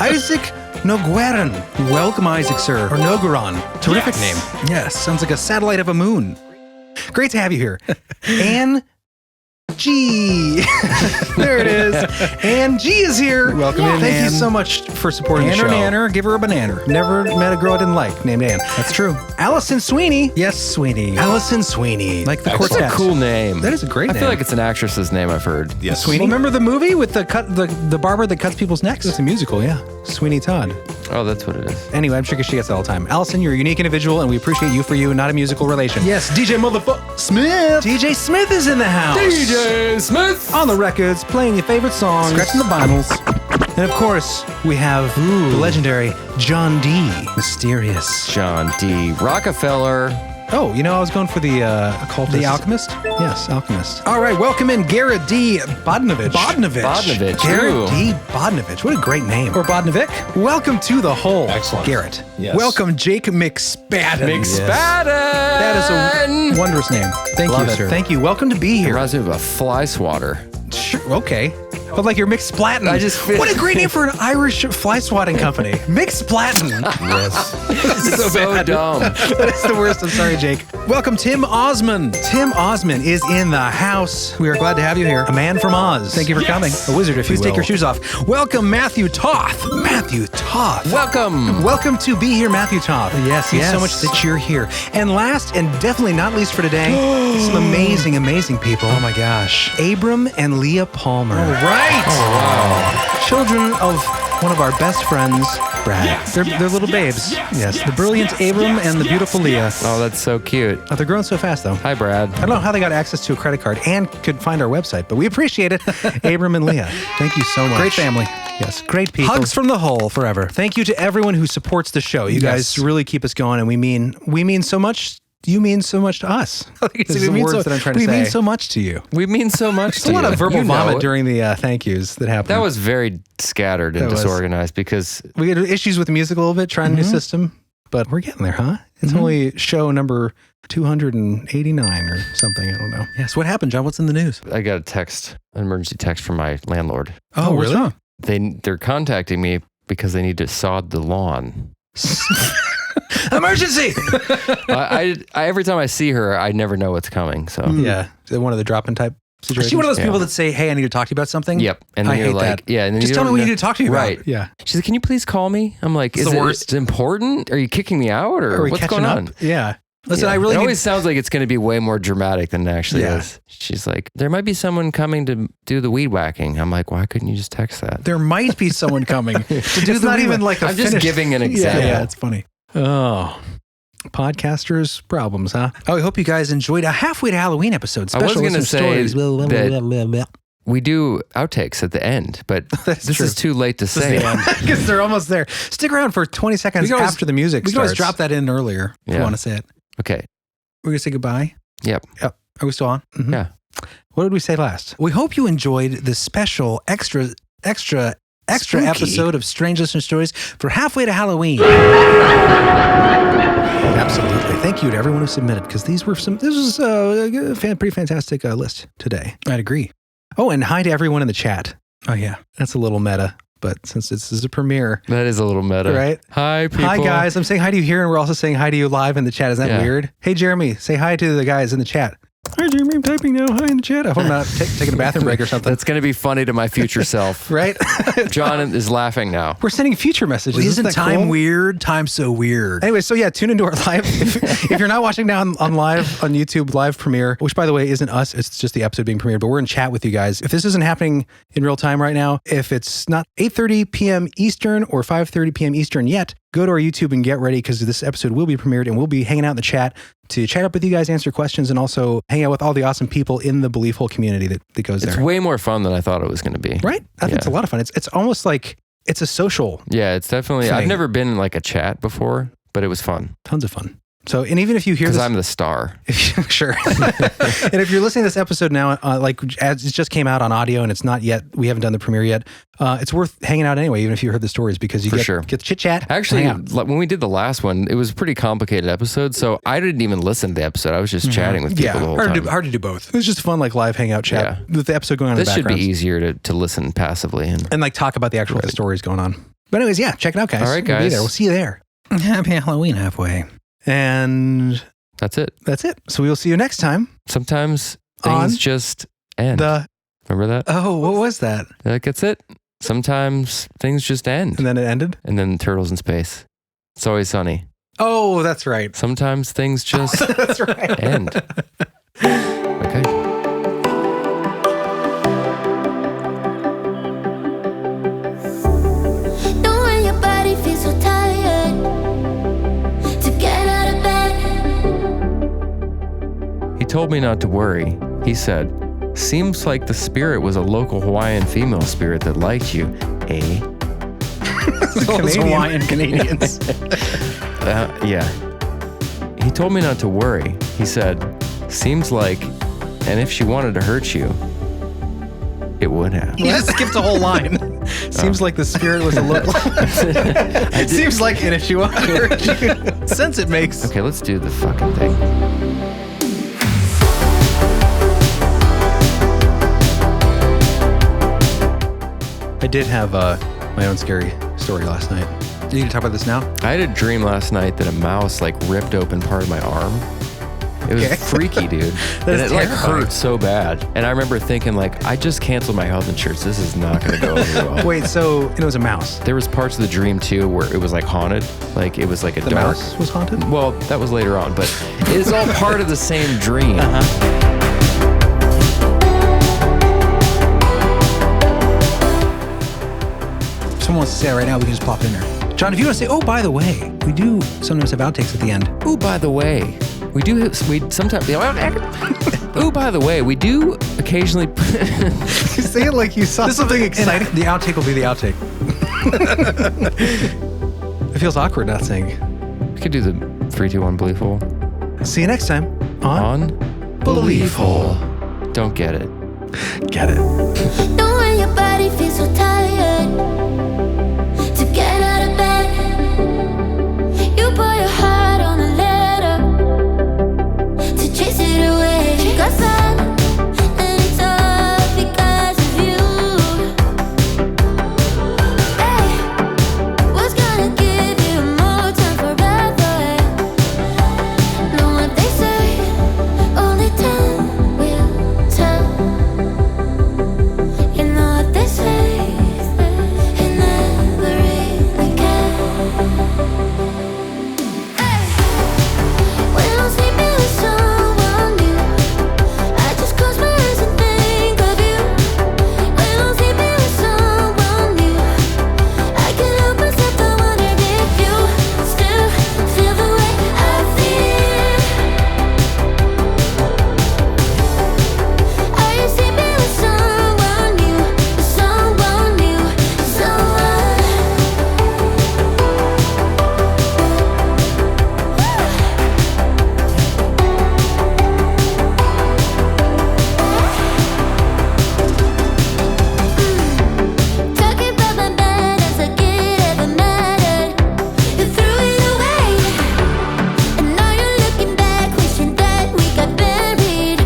Isaac Nogueran. Welcome, Isaac, sir. Or Nogueran. Terrific name. Yes. Sounds like a satellite of a moon. Great to have you here. Anne G. There it is. Anne G is here. Welcome in, Thank Anne. you so much for supporting the show. Nanner, give her a banana. Never met a girl I didn't like named Anne. That's true. Allison Sweeney. Yes, Sweeney. Allison Sweeney. Like the That's quartet. a cool name. That is a great name. I feel like it's an actress's name I've heard. Yes. Sweeney. Well, remember the movie with the barber that cuts people's necks? It's a musical, yeah. Sweeney Todd. Oh, that's what it is. Anyway, I'm sure she gets that all the time. Allison, you're a unique individual, and we appreciate you for you, not a musical relation. Yes, DJ Smith. DJ Smith is in the house. DJ Smith. On the records, playing your favorite songs. Scratching the vinyls. And of course, we have the legendary John D. Mysterious. John D. Rockefeller. Oh, you know, I was going for the occultist. The Alchemist? Yes, Alchemist. All right, welcome in Garrett D. Bodnovich. Bodnovich. Garrett Ooh. D. Bodnovich. What a great name. Or Bodnovic. Welcome to the hole. Excellent. Garrett. Yes. Welcome, Jake McSpadden. McSpadden. That is a wondrous name. Thank Love you, it. sir. Thank you. Welcome to be It here. reminds me of a fly swatter. Sure, okay. But like you're McSplatton. What a great name for an Irish fly swatting company. McSplatton. Yes. It's so dumb. That is the worst. I'm sorry, Jake. Welcome, Tim Osman. Tim Osman is in the house. We are glad to have you here. A man from Oz. Thank you for coming. A wizard, if you Please will. take your shoes off. Welcome, Matthew Toth. Matthew Toth. Welcome. Welcome to be here, Matthew Toth. Yes, Thank you so yes. much that you're here. And last, and definitely not least for today, some amazing, amazing people. Oh my gosh. Abram and Leah Palmer. All right. Oh, wow. Children of one of our best friends, Brad. They're little babes. Yes. The brilliant Abram and the beautiful Leah. Oh, that's so cute. Oh, they're growing so fast, though. Hi, Brad. I don't know how they got access to a credit card and could find our website, but we appreciate it. Abram and Leah, thank you so much. Great family. Yes, great people. Hugs from the hole forever. Thank you to everyone who supports the show. You guys really keep us going, and we mean so much you mean so much to us. This is the words that I'm trying to say. We mean so much to you. We mean so much It's to you. a lot of verbal You know vomit it. during the thank yous that happened. That was very scattered and disorganized because we had issues with the music a little bit, trying a new system, but we're getting there, huh? It's only show number 289 or something. I don't know. Yes. What happened, John? What's in the news? I got an emergency text from my landlord. Oh, what's really? wrong? They're contacting me because they need to sod the lawn. Emergency! I every time I see her, I never know what's coming. So Yeah. Is it one of the drop-in type situations? Is she one of those people that say, "Hey, I need to talk to you about something"? Yep. And then I you're hate like, that. yeah. And then Just you tell me don't what you know- need to talk to me about. Right. Yeah. She's like, "Can you please call me?" I'm like, It's "Is the it worst. important? Are you kicking me out or Are we what's catching going up? on?" Yeah. Listen, Yeah. I really It need- always sounds like it's going to be way more dramatic than it actually Yeah. is. She's like, "There might be someone coming to do the weed whacking." I'm like, "Why couldn't you just text that?" there might be someone coming to do It's the not even rewind. like a I'm just finished- giving an Yeah, example. yeah, it's funny. Oh, podcasters' problems, huh? Oh, I hope you guys enjoyed a halfway to Halloween episode. I was Special going to listener say stories. Blah, blah, that blah, blah, blah. we do outtakes at the end, but That's this true. is too late to say. Because they're almost there. Stick around for 20 seconds We can always- after the music We can always starts. drop that in earlier if you Yeah. want to say it. Okay. We're going to say goodbye. Yep. Yep. Are we still on? Mhm. Yeah. What did we say last? We hope you enjoyed this special extra Spooky. episode of Strange Listener Stories for halfway to Halloween. Absolutely. Thank you to everyone who submitted, because this was a pretty fantastic list today. I'd agree. Oh, and hi to everyone in the chat. Oh, yeah. That's a little meta, but since this is a premiere, That is a little meta. Right? Hi, people. hi guys. I'm saying hi to you here, and we're also saying hi to you live in the chat. Isn't that Yeah. weird? Hey, Jeremy, say hi to the guys in the chat. Hi, Jeremy. I'm typing now. Hi in the chat. I hope I'm not taking a bathroom break or something. That's going to be funny to my future self. Right? John is laughing now. We're sending future messages. Isn't that time cool? weird? Time's so weird. Anyway, so yeah, tune into our live. If you're not watching now on live on YouTube live premiere, which by the way isn't us, it's just the episode being premiered, but we're in chat with you guys. If this isn't happening in real time right now, if it's not 8:30 p.m. Eastern or 5:30 p.m. Eastern yet, go to our YouTube and get ready, because this episode will be premiered and we'll be hanging out in the chat to chat up with you guys, answer questions, and also hang out with all the awesome people in the Belief Hole community that goes It's there. way more fun than I thought it was going to be. Right? I think it's a Yeah. lot of fun. It's almost like it's a social Yeah, it's definitely. I've thing. never been in like a chat before, but it was fun tons of fun. So, and even if you hear because this, I'm the star. sure. And if you're listening to this episode now, like as it just came out on audio and it's not yet, we haven't done the premiere yet. It's worth hanging out anyway, even if you heard the stories, because you For get sure. the chit chat. Actually, when we did the last one, it was a pretty complicated episode, so I didn't even listen to the episode. I was just chatting with people the whole time. Hard to do both. It's just fun, like live hangout chat with the episode going on This in the should be background. easier to listen passively. And like talk about the actual stories going on. But anyways, yeah, check it out, guys. All right, We'll be guys. there. We'll see you there. Happy Halloween halfway. And that's it. That's it. So we'll see you next time. Sometimes On things just end. Remember that? Oh, what was that? Like, that's it. Sometimes things just end. And then it ended? And then Turtles in Space. It's Always Sunny. Oh, that's right. Sometimes things just that's right. end. Okay. Know when your body feels so tired to get out of bed. He told me not to worry. He said, "Seems like the spirit was a local Hawaiian female spirit that liked you, eh?" Those Hawaiian Canadians. Yeah. He told me not to worry. He said, "Seems like, and if she wanted to hurt you, it would have." You just skipped a whole line. Seems like the spirit was a local. Seems like it if you want to hurt you. Sense it makes. Okay, let's do the fucking thing. I did have my own scary story last night. Do you need to talk about this now? I had a dream last night that a mouse like ripped open part of my arm. It was Okay. freaky, dude. That And is it like terrifying. hurt so bad. And I remember thinking like, I just canceled my health insurance. This is not going to go over well. Wait, so it was a mouse. There was parts of the dream too where it was like haunted. Like it was like a The dark. mouse was haunted? Well, that was later on, but it's all part of the same dream. If someone wants to say it right now, we can just pop in there. John, if you want to say, oh, by the way, we do sometimes have outtakes at the end. Oh, by the way, we sometimes. Oh, by the way, we do occasionally. You say it like you saw something exciting. The outtake will be the outtake. It feels awkward not saying. We could do the 3, 2, 1 belief hole. See you next time on Belief Hole. Don't get it. Get it. Know when your body feels so tired to get out of bed. You pour your heart on a letter to chase it away. Got sad and it's all because of you. Hey, what's gonna give you more time forever? Know what they say, only time will tell. You know what they say, it never really can. When I'm sleeping with someone new, I just close my eyes and think of you. When I'm sleeping with someone new, I can't help myself, I wondered if you still feel the way I feel. Are you sleeping with someone new, someone new, someone? Talking about my bed as like it ever mattered. You threw it away, and now you're looking back, wishing that we got buried.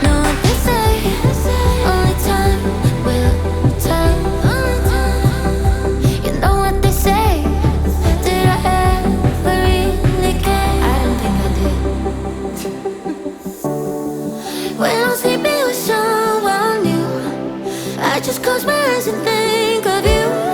Know what they say, only time will tell. You know what they say, did I ever really care? I don't think I did. When I'm sleeping with someone new, I just close my eyes and think of you.